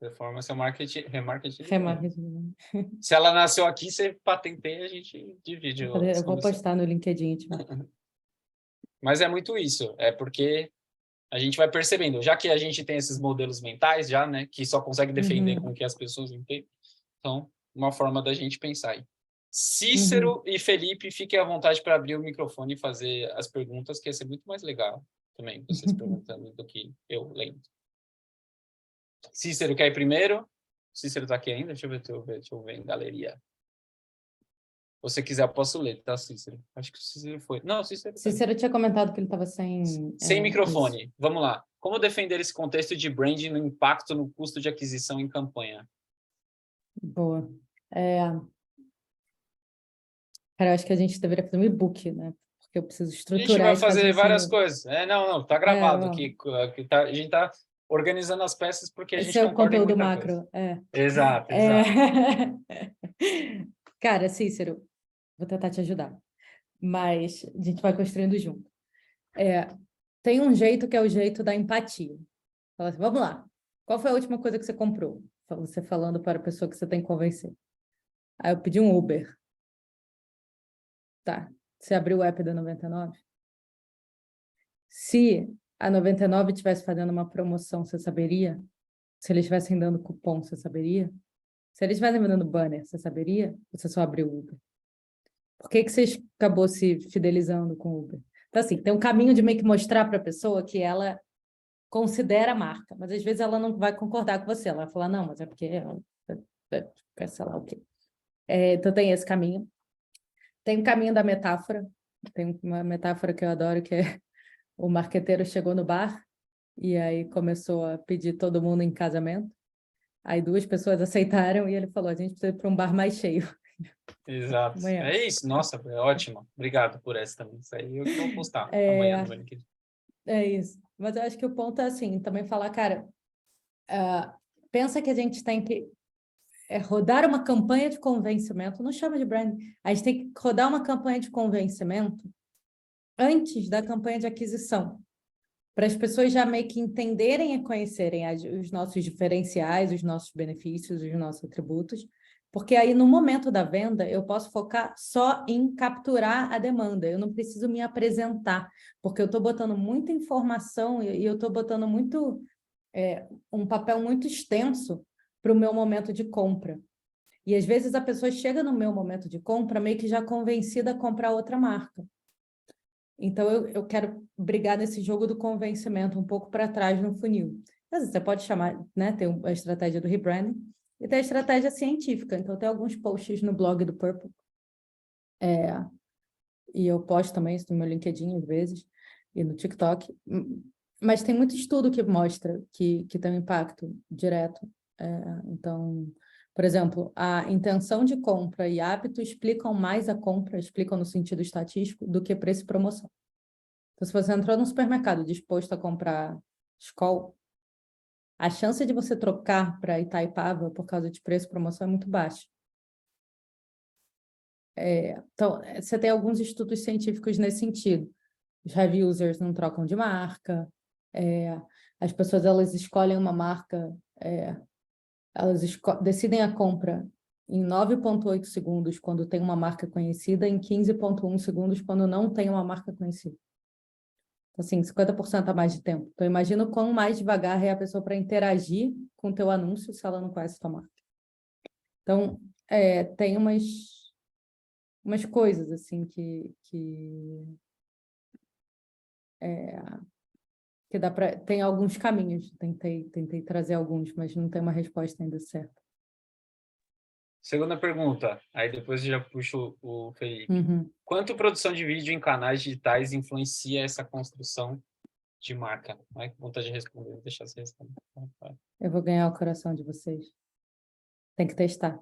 Performance é o remarketing do brand. Remarketing. Se ela nasceu aqui, você patenteia, a gente divide as Eu vou comissões. postar no LinkedIn, tipo. Mas é muito isso, é porque a gente vai percebendo, já que a gente tem esses modelos mentais já, né, que só consegue defender com Uhum, o que as pessoas entendem, então, uma forma da gente pensar aí. uhum. Cícero e Felipe, fiquem à vontade para abrir o microfone e fazer as perguntas, que ia ser muito mais legal também, vocês perguntando do que eu lendo. Cícero, quer ir primeiro? Cícero está aqui ainda? Deixa eu ver em galeria. Se você quiser, eu posso ler, tá, Cícero? Acho que o Cícero foi. Não, o Cícero tá aí. Cícero tinha comentado que ele estava sem Sem isso. microfone. Vamos lá. Como defender esse contexto de branding no impacto no custo de aquisição em campanha? Boa. Cara, eu acho que a gente deveria fazer um e-book, né? Porque eu preciso A gente estruturar vai esse fazer várias raciocínio. coisas. Não, tá gravado Vamos. aqui. A gente tá organizando as peças porque a Esse gente é o concorda em conteúdo muita coisa. macro. É. Exato, É... exato. Cara, Cícero, vou tentar te ajudar, mas a gente vai construindo junto. Tem um jeito que é o jeito da empatia. Fala assim, vamos lá. Qual foi a última coisa que você comprou? Você falando para a pessoa que você tem que convencer. Aí eu pedi um Uber. Tá. Você abriu o app da 99? Se a 99 estivesse fazendo uma promoção, você saberia? Se eles estivessem dando cupom, você saberia? Se eles estivessem mandando banner, você saberia? Você só abriu o Uber. Por que você acabou se fidelizando com o Uber? Então, assim, tem um caminho de meio que mostrar para a pessoa que ela considera a marca, mas às vezes ela não vai concordar com você. Ela vai falar, não, mas é porque sei lá o quê. Então tem esse caminho. Tem o caminho da metáfora. Tem uma metáfora que eu adoro, que é o marqueteiro chegou no bar e aí começou a pedir todo mundo em casamento. Aí 2 pessoas aceitaram e ele falou, a gente precisa ir para um bar mais cheio Exato. amanhã. É isso. Nossa, é ótimo. Obrigado por essa também. Isso aí eu que vou postar amanhã no É, LinkedIn. é isso. Mas eu acho que o ponto é assim, também falar, cara, pensa que a gente tem que rodar uma campanha de convencimento, não chama de branding, a gente tem que rodar uma campanha de convencimento antes da campanha de aquisição, para as pessoas já meio que entenderem e conhecerem os nossos diferenciais, os nossos benefícios, os nossos atributos, porque aí no momento da venda eu posso focar só em capturar a demanda, eu não preciso me apresentar, porque eu estou botando muita informação e eu estou botando um papel muito extenso para o meu momento de compra. E às vezes a pessoa chega no meu momento de compra meio que já convencida a comprar outra marca. Então, eu quero brigar nesse jogo do convencimento um pouco para trás no funil. Mas você pode chamar, né? Tem a estratégia do rebranding e tem a estratégia científica. Então, tem alguns posts no blog do Purple. E eu posto também isso no meu LinkedIn, às vezes, e no TikTok. Mas tem muito estudo que mostra que tem um impacto direto. Então, por exemplo, a intenção de compra e hábito explicam mais a compra, explicam no sentido estatístico, do que preço e promoção. Então, se você entrou no supermercado disposto a comprar Skol, a chance de você trocar para Itaipava por causa de preço e promoção é muito baixa. Então, você tem alguns estudos científicos nesse sentido. Os heavy users não trocam de marca, as pessoas elas escolhem uma marca, elas decidem a compra em 9,8 segundos quando tem uma marca conhecida, em 15,1 segundos quando não tem uma marca conhecida. Assim, 50% a mais de tempo. Então, imagina o quão mais devagar é a pessoa para interagir com o teu anúncio se ela não conhece a tua marca. Então, tem umas coisas, assim, que dá para... Tem alguns caminhos, tentei trazer alguns, mas não tem uma resposta ainda certa. Segunda pergunta, aí depois eu já puxo o Felipe. Uhum. Quanto produção de vídeo em canais digitais influencia essa construção de marca? Ai, que vontade de responder, vou deixar você responder. Eu vou ganhar o coração de vocês. Tem que testar.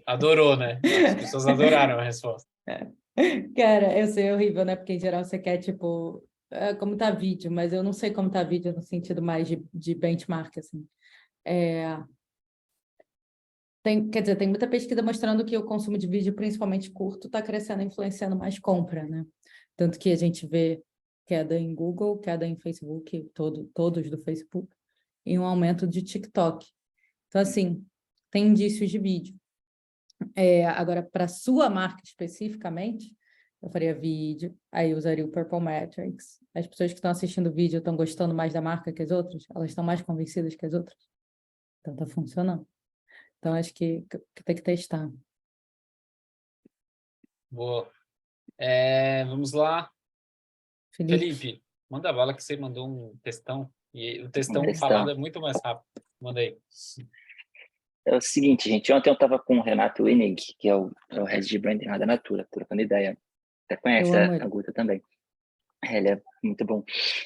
Adorou, né? As pessoas adoraram a resposta. Cara, eu sei, é horrível, né? Porque em geral você quer, tipo, como tá vídeo, mas eu não sei como tá vídeo no sentido mais de benchmark, assim. Quer dizer, tem muita pesquisa mostrando que o consumo de vídeo, principalmente curto, está crescendo, influenciando mais compra, né? Tanto que a gente vê queda em Google, queda em Facebook, todos do Facebook, e um aumento de TikTok. Então, assim, tem indícios de vídeo. Agora, para sua marca especificamente, eu faria vídeo, aí eu usaria o Purple Metrics. As pessoas que estão assistindo o vídeo estão gostando mais da marca que as outras? Elas estão mais convencidas que as outras? Então, está funcionando. Então, acho que tem que testar. Boa. Vamos lá. Felipe, manda bala que você mandou um textão. E o textão falado é muito mais rápido. Manda aí. É o seguinte, gente. Ontem eu estava com o Renato Wenig, que é o head de branding lá da Natura, trocando ideia. Você conhece a Guta também. Ele é muito bom.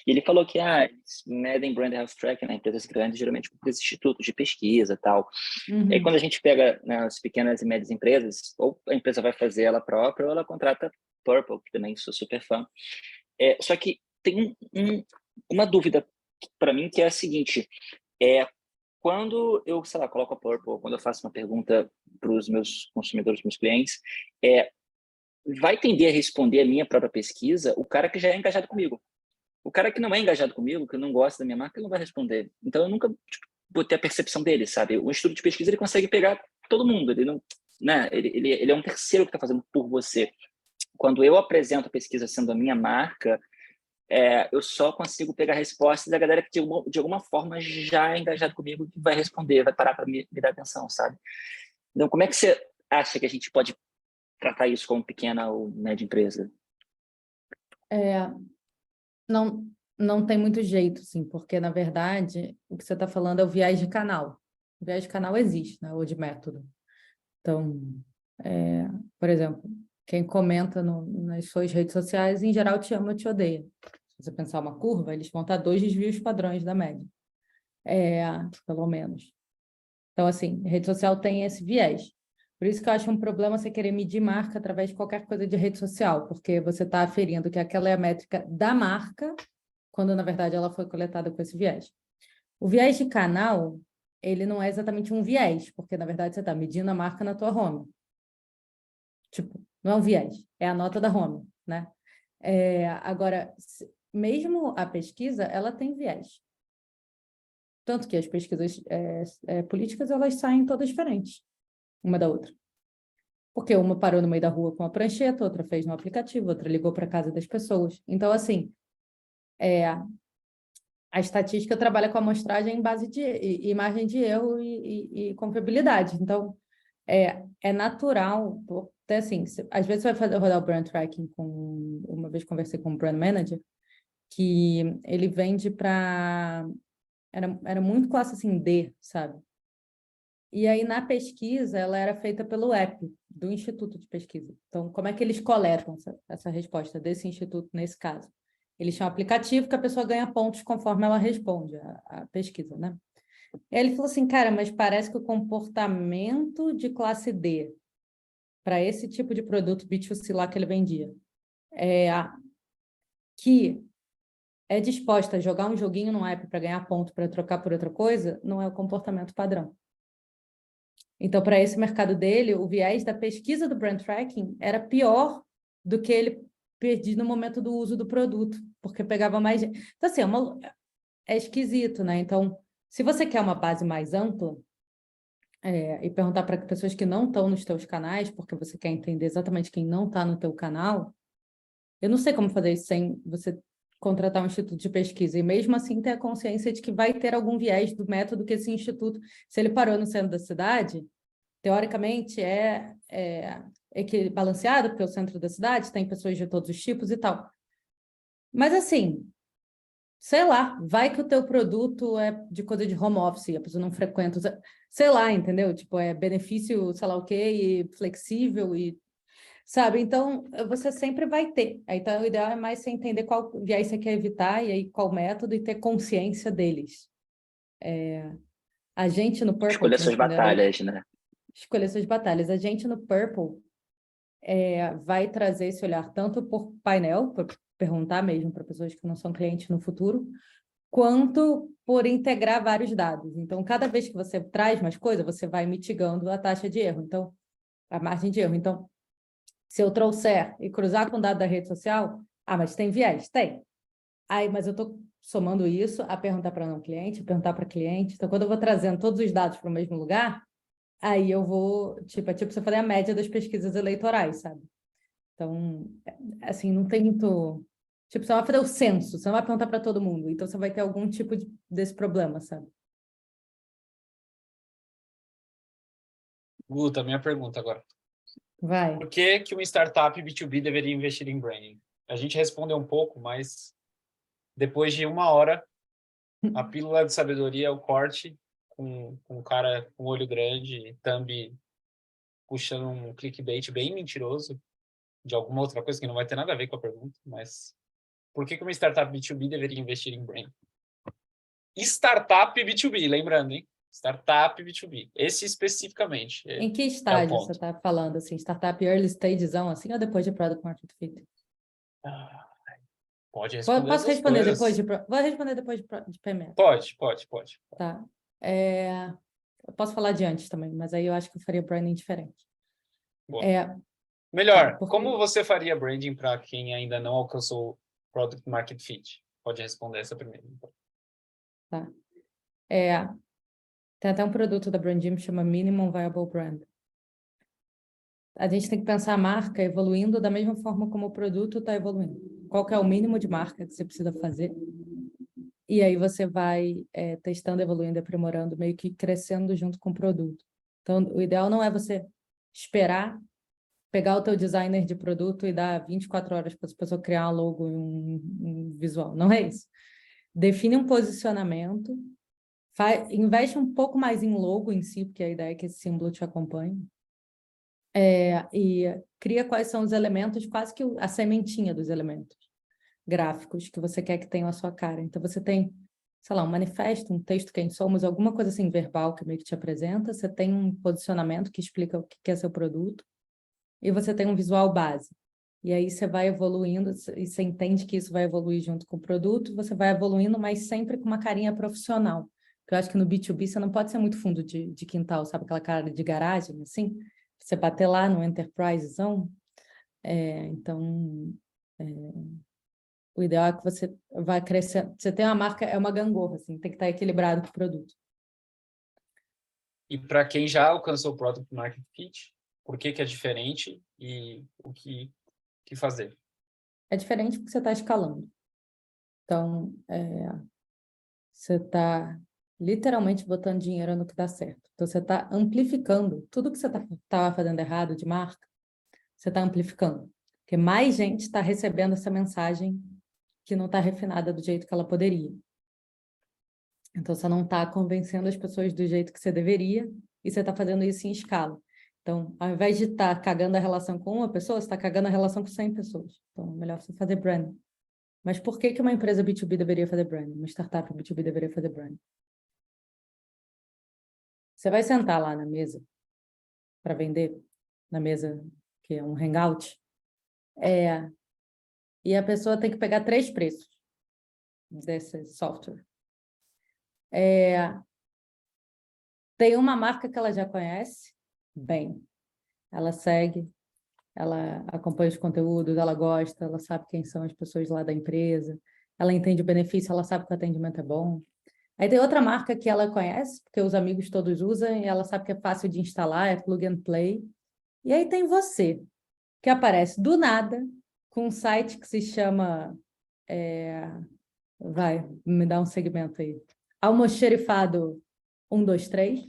E ele falou que eles medem brand health tracking, né, empresas grandes, geralmente com esses institutos de pesquisa e tal. Uhum. E aí, quando a gente pega, né, as pequenas e médias empresas, ou a empresa vai fazer ela própria, ou ela contrata Purple, que também sou super fã. Só que tem uma dúvida para mim, que é a seguinte: quando eu, sei lá, coloco a Purple, quando eu faço uma pergunta para os meus consumidores, meus clientes, vai tender a responder a minha própria pesquisa o cara que já é engajado comigo. O cara que não é engajado comigo, que não gosta da minha marca, ele não vai responder. Então, eu nunca vou ter a percepção dele, sabe? O instituto de pesquisa, ele consegue pegar todo mundo. Ele não, né? Ele é um terceiro que está fazendo por você. Quando eu apresento a pesquisa sendo a minha marca, eu só consigo pegar respostas da galera que de alguma forma já é engajado comigo, que vai responder, vai parar para me dar atenção, sabe? Então, como é que você acha que a gente pode tratar isso como pequena ou média empresa? Não tem muito jeito, sim, porque, na verdade, o que você está falando é o viés de canal. O viés de canal existe, né? Ou de método. Então, por exemplo, quem comenta nas suas redes sociais, em geral, te ama ou te odeia. Se você pensar uma curva, eles vão estar 2 desvios padrões da média. Pelo menos. Então, assim, rede social tem esse viés. Por isso que eu acho um problema você querer medir marca através de qualquer coisa de rede social, porque você está aferindo que aquela é a métrica da marca, quando, na verdade, ela foi coletada com esse viés. O viés de canal, ele não é exatamente um viés, porque, na verdade, você está medindo a marca na tua home. Tipo, Não é um viés, é a nota da home, né? Agora, mesmo a pesquisa, ela tem viés. Tanto que as pesquisas políticas, elas saem todas diferentes, uma da outra. Porque uma parou no meio da rua com a prancheta, outra fez no aplicativo, outra ligou para a casa das pessoas. Então, assim, a estatística trabalha com amostragem em base de margem de erro e confiabilidade. Então, é natural, até assim, às vezes você vai rodar o brand tracking uma vez conversei com um brand manager, que ele vende para... Era muito classe assim, D, sabe? E aí, na pesquisa, ela era feita pelo app do Instituto de Pesquisa. Então, como é que eles coletam essa resposta desse instituto, nesse caso? Eles têm um aplicativo que a pessoa ganha pontos conforme ela responde a pesquisa, né? E aí ele falou assim, cara, mas parece que o comportamento de classe D para esse tipo de produto B2C lá que ele vendia, que é disposta a jogar um joguinho no app para ganhar ponto para trocar por outra coisa, não é o comportamento padrão. Então, para esse mercado dele, o viés da pesquisa do brand tracking era pior do que ele perdia no momento do uso do produto, porque pegava mais... Então, assim, é esquisito, né? Então, se você quer uma base mais ampla, e perguntar para pessoas que não estão nos teus canais, porque você quer entender exatamente quem não está no teu canal, eu não sei como fazer isso sem você contratar um instituto de pesquisa, e mesmo assim ter a consciência de que vai ter algum viés do método que esse instituto, se ele parou no centro da cidade, teoricamente é balanceado, porque é o centro da cidade, tem pessoas de todos os tipos e tal. Mas assim, sei lá, vai que o teu produto é de coisa de home office, a pessoa não frequenta, sei lá, entendeu? Tipo, é benefício, sei lá o quê, e flexível, e sabe? Então, você sempre vai ter. Então, o ideal é mais você entender qual viés você quer evitar, e aí qual método, e ter consciência deles. A gente no Purple... Escolher suas batalhas, né? Escolher suas batalhas. A gente no Purple vai trazer esse olhar tanto por painel, para perguntar mesmo para pessoas que não são clientes no futuro, quanto por integrar vários dados. Então, cada vez que você traz mais coisa, você vai mitigando a taxa de erro, então, a margem de erro. Então, se eu trouxer e cruzar com dado da rede social, mas tem viés? Tem. Mas eu estou somando isso a perguntar para não cliente, a perguntar para cliente. Então, quando eu vou trazendo todos os dados para o mesmo lugar, aí eu vou, tipo você fazer a média das pesquisas eleitorais, sabe? Então, assim, não tem muito... Tipo, você vai fazer o censo, você não vai perguntar para todo mundo, então você vai ter algum tipo desse problema, sabe? Guta, minha pergunta agora. Vai. Por que uma startup B2B deveria investir em branding? A gente respondeu um pouco, mas depois de 1 hora, a pílula de sabedoria é o corte com um cara com olho grande, thumb puxando um clickbait bem mentiroso de alguma outra coisa que não vai ter nada a ver com a pergunta, mas por que uma startup B2B deveria investir em branding? Startup B2B, lembrando, hein? Startup B2B. Esse especificamente. Em que É o estágio você ponto. está falando, assim? Startup early stagezão, assim, ou depois de Product Market Fit? Pode responder as Posso duas responder coisas. Vou responder depois de PME. Pode. Tá. Eu posso falar de antes também, mas aí eu acho que eu faria branding diferente. Boa. Tá, Melhor, porque... como você faria branding para quem ainda não alcançou Product Market Fit? Pode responder essa primeiro. Então. Tá. Tem até um produto da Brandim que chama Minimum Viable Brand. A gente tem que pensar a marca evoluindo da mesma forma como o produto está evoluindo. Qual que é o mínimo de marca que você precisa fazer? E aí você vai testando, evoluindo, aprimorando, meio que crescendo junto com o produto. Então, o ideal não é você esperar pegar o teu designer de produto e dar 24 horas para essa pessoa criar um logo e um visual. Não é isso. Define um posicionamento, investe um pouco mais em logo em si, porque a ideia é que esse símbolo te acompanhe. E cria quais são os elementos, quase que a sementinha dos elementos gráficos que você quer que tenham a sua cara. Então, você tem, sei lá, um manifesto, um texto quem somos, alguma coisa assim verbal que meio que te apresenta, você tem um posicionamento que explica o que é seu produto, e você tem um visual base. E aí você vai evoluindo, e você entende que isso vai evoluir junto com o produto, você vai evoluindo, mas sempre com uma carinha profissional. Porque eu acho que no B2B você não pode ser muito fundo de quintal, sabe? Aquela cara de garagem, assim. Você bater lá no enterprisezão, Então, o ideal é que você vai crescer. Você tem uma marca, é uma gangorra, assim, tem que estar equilibrado com o produto. E para quem já alcançou o Product Market Fit, por que é diferente e o que fazer? É diferente porque você está escalando. Então, você está literalmente botando dinheiro no que dá certo. Então, você está amplificando tudo que você estava fazendo errado de marca, você está amplificando. Porque mais gente está recebendo essa mensagem que não está refinada do jeito que ela poderia. Então, você não está convencendo as pessoas do jeito que você deveria e você está fazendo isso em escala. Então, ao invés de estar cagando a relação com uma pessoa, você está cagando a relação com 100 pessoas. Então, é melhor você fazer branding. Mas por que uma empresa B2B deveria fazer branding? Uma startup B2B deveria fazer branding? Você vai sentar lá na mesa para vender, na mesa que é um hangout, e a pessoa tem que pegar 3 preços desse software. Tem uma marca que ela já conhece bem. Ela segue, ela acompanha os conteúdos, ela gosta, ela sabe quem são as pessoas lá da empresa, ela entende o benefício, ela sabe que o atendimento é bom. Aí tem outra marca que ela conhece, porque os amigos todos usam, e ela sabe que é fácil de instalar, é plug and play. E aí tem você, que aparece do nada, com um site que se chama... vai, me dá um segmento aí. Almoxerifado 123.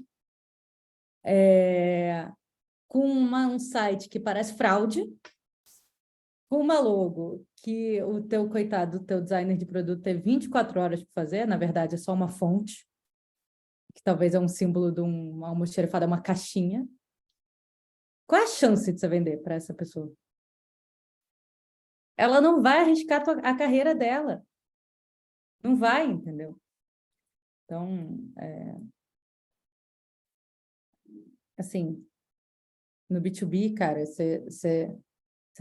Com um site que parece fraude, com uma logo que o teu coitado, o teu designer de produto teve 24 horas para fazer, na verdade é só uma fonte, que talvez é um símbolo de uma almoxerifada, é uma caixinha. Qual é a chance de você vender para essa pessoa? Ela não vai arriscar a carreira dela. Não vai, entendeu? Então, assim, no B2B, cara, você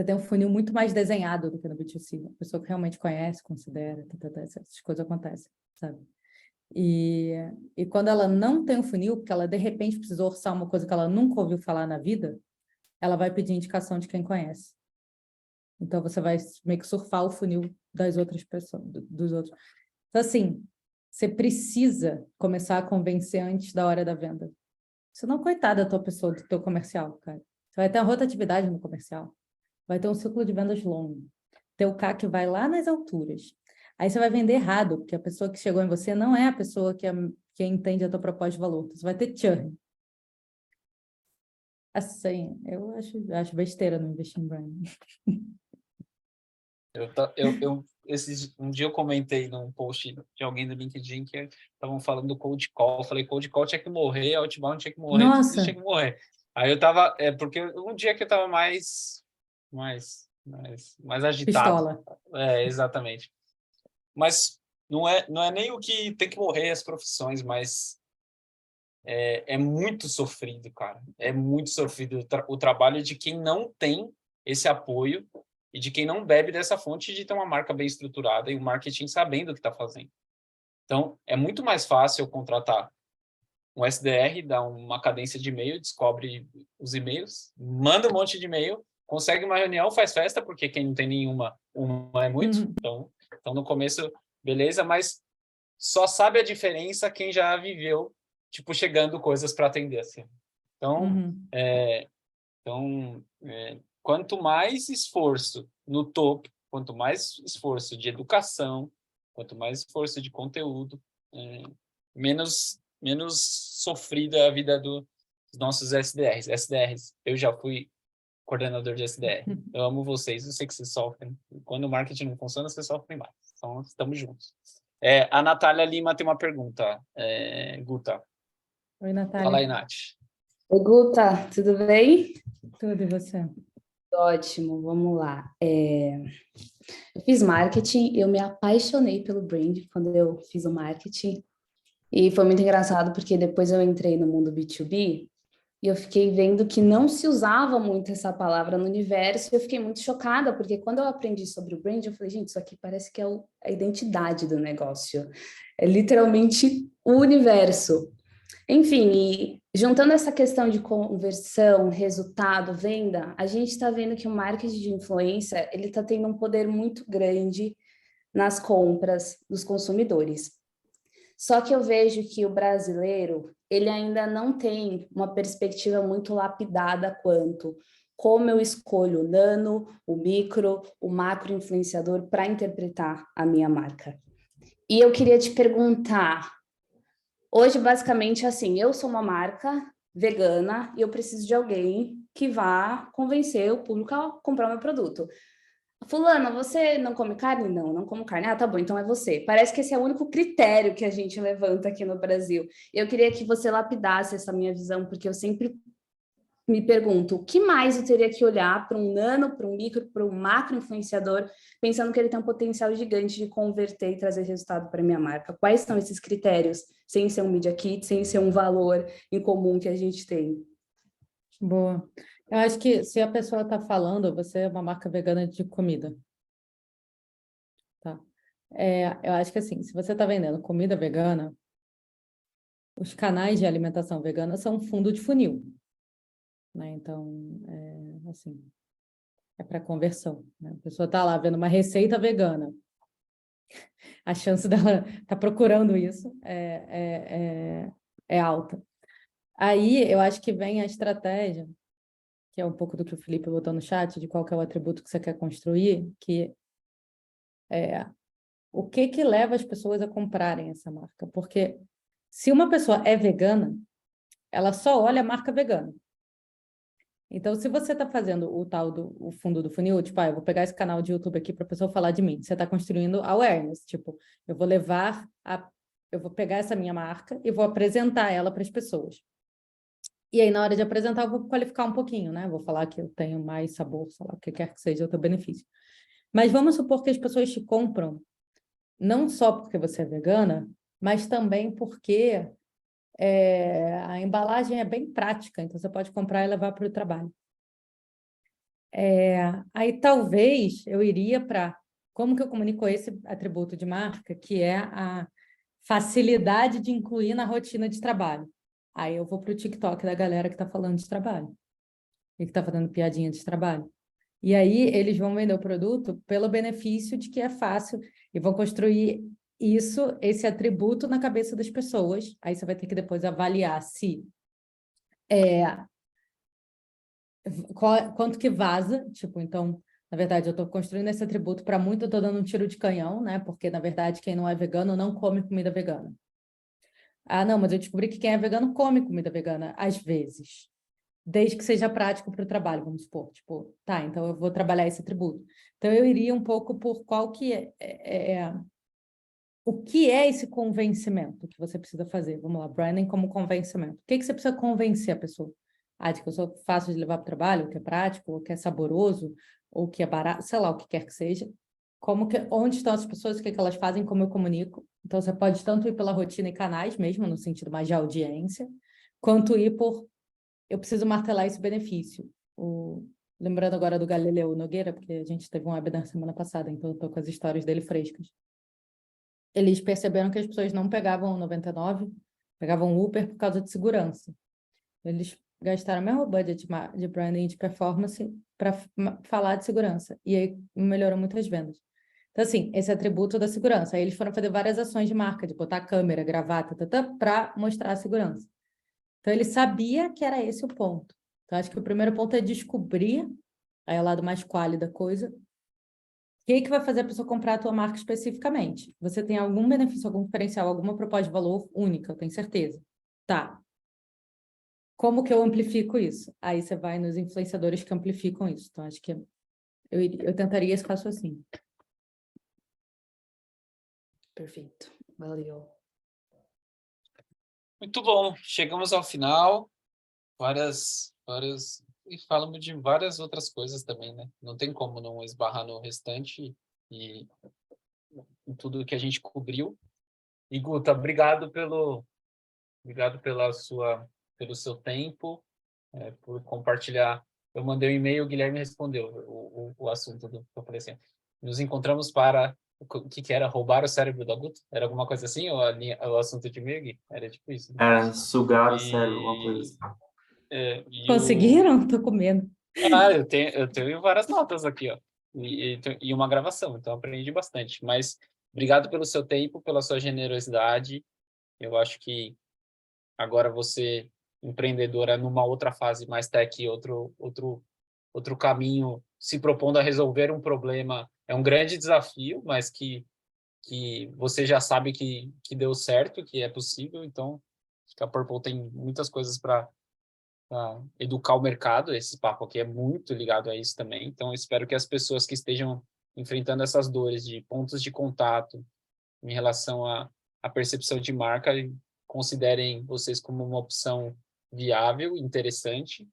tem um funil muito mais desenhado do que no B2C. A pessoa que realmente conhece, considera, essas coisas acontecem, sabe? E quando ela não tem um funil, porque ela de repente precisou orçar uma coisa que ela nunca ouviu falar na vida, ela vai pedir indicação de quem conhece. Então, você vai meio que surfar o funil das outras pessoas, dos outros. Então, assim, você precisa começar a convencer antes da hora da venda. Senão, coitada da tua pessoa, do teu comercial, cara. Você vai ter uma rotatividade no comercial. Vai ter um ciclo de vendas longo. Teu CAC vai lá nas alturas. Aí você vai vender errado, porque a pessoa que chegou em você não é a pessoa que entende a tua proposta de valor. Você vai ter churn. Assim, eu acho besteira não investir em branding. Um dia eu comentei num post de alguém do LinkedIn que estavam falando do cold call. Eu falei, cold call tinha que morrer, outbound tinha que morrer, tudo Nossa! tinha que morrer. Aí eu tava, porque um dia que eu tava mais agitado. Pistola. Exatamente. Mas não é nem o que tem que morrer as profissões, mas é muito sofrido, cara. É muito sofrido o trabalho de quem não tem esse apoio e de quem não bebe dessa fonte de ter uma marca bem estruturada e o marketing sabendo o que está fazendo. Então, é muito mais fácil eu contratar um SDR, dar uma cadência de e-mail, descobre os e-mails, manda um monte de e-mail, consegue uma reunião, faz festa, porque quem não tem nenhuma, uma é muito. Então, no começo, beleza, mas só sabe a diferença quem já viveu, tipo, chegando coisas para atender, assim. Então, quanto mais esforço no topo, quanto mais esforço de educação, quanto mais esforço de conteúdo, menos sofrida a vida dos nossos SDRs. SDRs, eu já fui coordenador de SDR. Eu amo vocês, eu sei que vocês sofrem. Quando o marketing não funciona, vocês sofrem mais. Então, estamos juntos. A Natália Lima tem uma pergunta, Guta. Oi, Natália. Fala aí, Nath. Oi, Guta, tudo bem? Tudo, e você? Ótimo, vamos lá. Eu fiz marketing, eu me apaixonei pelo brand quando eu fiz o marketing. E foi muito engraçado porque depois eu entrei no mundo B2B e eu fiquei vendo que não se usava muito essa palavra no universo e eu fiquei muito chocada, porque quando eu aprendi sobre o brand, eu falei, gente, isso aqui parece que é a identidade do negócio. É literalmente o universo. Enfim, e juntando essa questão de conversão, resultado, venda, a gente está vendo que o marketing de influência ele está tendo um poder muito grande nas compras dos consumidores. Só que eu vejo que o brasileiro, ele ainda não tem uma perspectiva muito lapidada quanto como eu escolho o nano, o micro, o macro influenciador para interpretar a minha marca. E eu queria te perguntar, hoje basicamente assim, eu sou uma marca vegana e eu preciso de alguém que vá convencer o público a comprar o meu produto. Fulano, você não come carne? Não, não como carne. Ah, tá bom, então é você. Parece que esse é o único critério que a gente levanta aqui no Brasil. Eu queria que você lapidasse essa minha visão, porque eu sempre me pergunto, o que mais eu teria que olhar para um nano, para um micro, para um macro influenciador, pensando que ele tem um potencial gigante de converter e trazer resultado para a minha marca? Quais são esses critérios, sem ser um media kit, sem ser um valor em comum que a gente tem? Boa. Eu acho que se a pessoa está falando, você é uma marca vegana de comida, tá? Eu acho que assim, se você está vendendo comida vegana, os canais de alimentação vegana são fundo de funil, né? Então, assim, é para conversão, né? A pessoa está lá vendo uma receita vegana, a chance dela estar procurando isso é alta. Aí, eu acho que vem a estratégia, que é um pouco do que o Felipe botou no chat, de qual que é o atributo que você quer construir, que é o que que leva as pessoas a comprarem essa marca. Porque se uma pessoa é vegana, ela só olha a marca vegana. Então, se você está fazendo o tal do o fundo do funil, tipo, eu vou pegar esse canal de YouTube aqui para a pessoa falar de mim. Você está construindo awareness, tipo, eu vou pegar essa minha marca e vou apresentar ela para as pessoas. E aí, na hora de apresentar, eu vou qualificar um pouquinho, né? Vou falar que eu tenho mais sabor, sei lá, o que quer que seja o teu benefício. Mas vamos supor que as pessoas te compram não só porque você é vegana, mas também porque a embalagem é bem prática, então você pode comprar e levar para o trabalho. Aí talvez eu iria para como que eu comunico esse atributo de marca, que é a facilidade de incluir na rotina de trabalho. Aí eu vou para o TikTok da galera que está falando de trabalho e que está fazendo piadinha de trabalho. E aí eles vão vender o produto pelo benefício de que é fácil e vão construir esse atributo na cabeça das pessoas. Aí você vai ter que depois avaliar se quanto que vaza, tipo, então, na verdade, eu estou construindo esse atributo para muito, eu estou dando um tiro de canhão, né? Porque, na verdade, quem não é vegano não come comida vegana. Ah, não, mas eu descobri que quem é vegano come comida vegana, às vezes. Desde que seja prático para o trabalho, vamos supor. Tipo, tá, então eu vou trabalhar esse atributo. Então, eu iria um pouco por qual que o que é esse convencimento que você precisa fazer? Vamos lá, branding como convencimento. O que você precisa convencer a pessoa? De que eu sou fácil de levar para o trabalho, que é prático, ou que é saboroso, ou que é barato, sei lá, o que quer que seja. Onde estão as pessoas, o que elas fazem, como eu comunico. Então, você pode tanto ir pela rotina e canais, mesmo no sentido mais de audiência, quanto ir por eu preciso martelar esse benefício. Lembrando agora do Galileu Nogueira, porque a gente teve um webinar semana passada, então eu estou com as histórias dele frescas. Eles perceberam que as pessoas não pegavam 99, pegavam Uber por causa de segurança. Eles gastaram o mesmo budget de branding de performance para falar de segurança. E aí melhorou muitas vendas. Então, assim, esse atributo da segurança. Aí eles foram fazer várias ações de marca, de botar câmera, gravata, para mostrar a segurança. Então, ele sabia que era esse o ponto. Então, acho que o primeiro ponto é descobrir, aí é o lado mais quali da coisa, o que vai fazer a pessoa comprar a tua marca especificamente? Você tem algum benefício, algum diferencial, alguma proposta de valor única, eu tenho certeza. Tá. Como que eu amplifico isso? Aí você vai nos influenciadores que amplificam isso. Então, acho que eu tentaria esse raciocínio. Perfeito. Valeu. Muito bom. Chegamos ao final. E falamos de várias outras coisas também, né? Não tem como não esbarrar no restante e em tudo que a gente cobriu. E, Guta, obrigado pelo seu tempo, por compartilhar. Eu mandei um e-mail, o Guilherme respondeu o assunto do que eu falei assim. Nos encontramos para O que era? Roubar o cérebro da Guto? Era alguma coisa assim? Ou o assunto de Meg? Era tipo isso, né? É, sugar o cérebro, uma coisa E, assim. Conseguiram? Tô com medo. eu tenho várias notas aqui, ó. E uma gravação, então aprendi bastante. Mas obrigado pelo seu tempo, pela sua generosidade. Eu acho que agora você, empreendedora, numa outra fase mais tech, outro caminho, se propondo a resolver um problema, é um grande desafio, mas que você já sabe que deu certo, que é possível. Então, acho que a Purple tem muitas coisas para educar o mercado. Esse papo aqui é muito ligado a isso também. Então, eu espero que as pessoas que estejam enfrentando essas dores de pontos de contato em relação à percepção de marca considerem vocês como uma opção viável, interessante.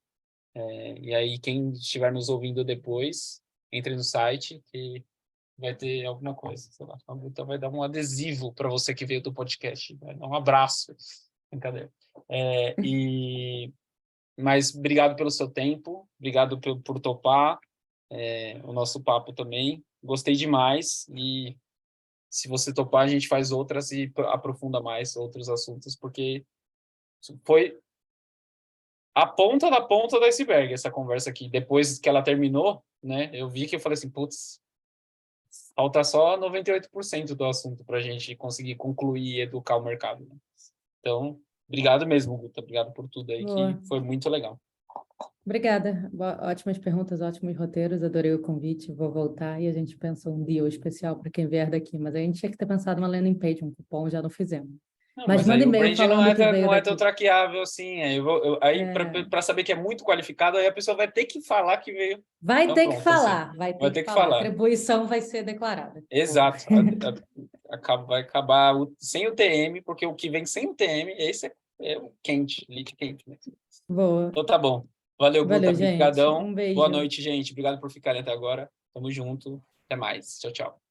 E aí, quem estiver nos ouvindo depois, entre no site que vai ter alguma coisa. Sei lá, a Guta vai dar um adesivo para você que veio do podcast. Vai dar um abraço. Brincadeira. Mas obrigado pelo seu tempo, obrigado por topar o nosso papo também. Gostei demais e se você topar, a gente faz outras e aprofunda mais outros assuntos, porque foi a ponta da ponta do iceberg essa conversa aqui. Depois que ela terminou, né, eu vi que eu falei assim, putz, falta só 98% do assunto para a gente conseguir concluir e educar o mercado, né? Então, obrigado mesmo, Guta. Obrigado por tudo aí, Boa. que foi muito legal. Obrigada. Ótimas perguntas, ótimos roteiros. Adorei o convite. Vou voltar e a gente pensa um deal especial para quem vier daqui. Mas a gente tinha que ter pensado uma landing page, um cupom, já não fizemos. Não, Mas manda aí o e-mail brand falando que veio não é tão daqui. traqueável assim. Aí É. para saber que é muito qualificado, aí a pessoa vai ter que falar que veio. Vai Então, ter que pronto, assim, falar, vai ter que falar. A falar. atribuição vai ser declarada. Exato. Vai acabar sem o TM, porque o que vem sem o TM, esse é o quente, lead quente. Né? Boa. Então tá bom. Valeu, Guta. Valeu, gente. Obrigadão. Um beijo. Boa noite, gente. Obrigado por ficarem até agora. Tamo junto. Até mais. Tchau, tchau.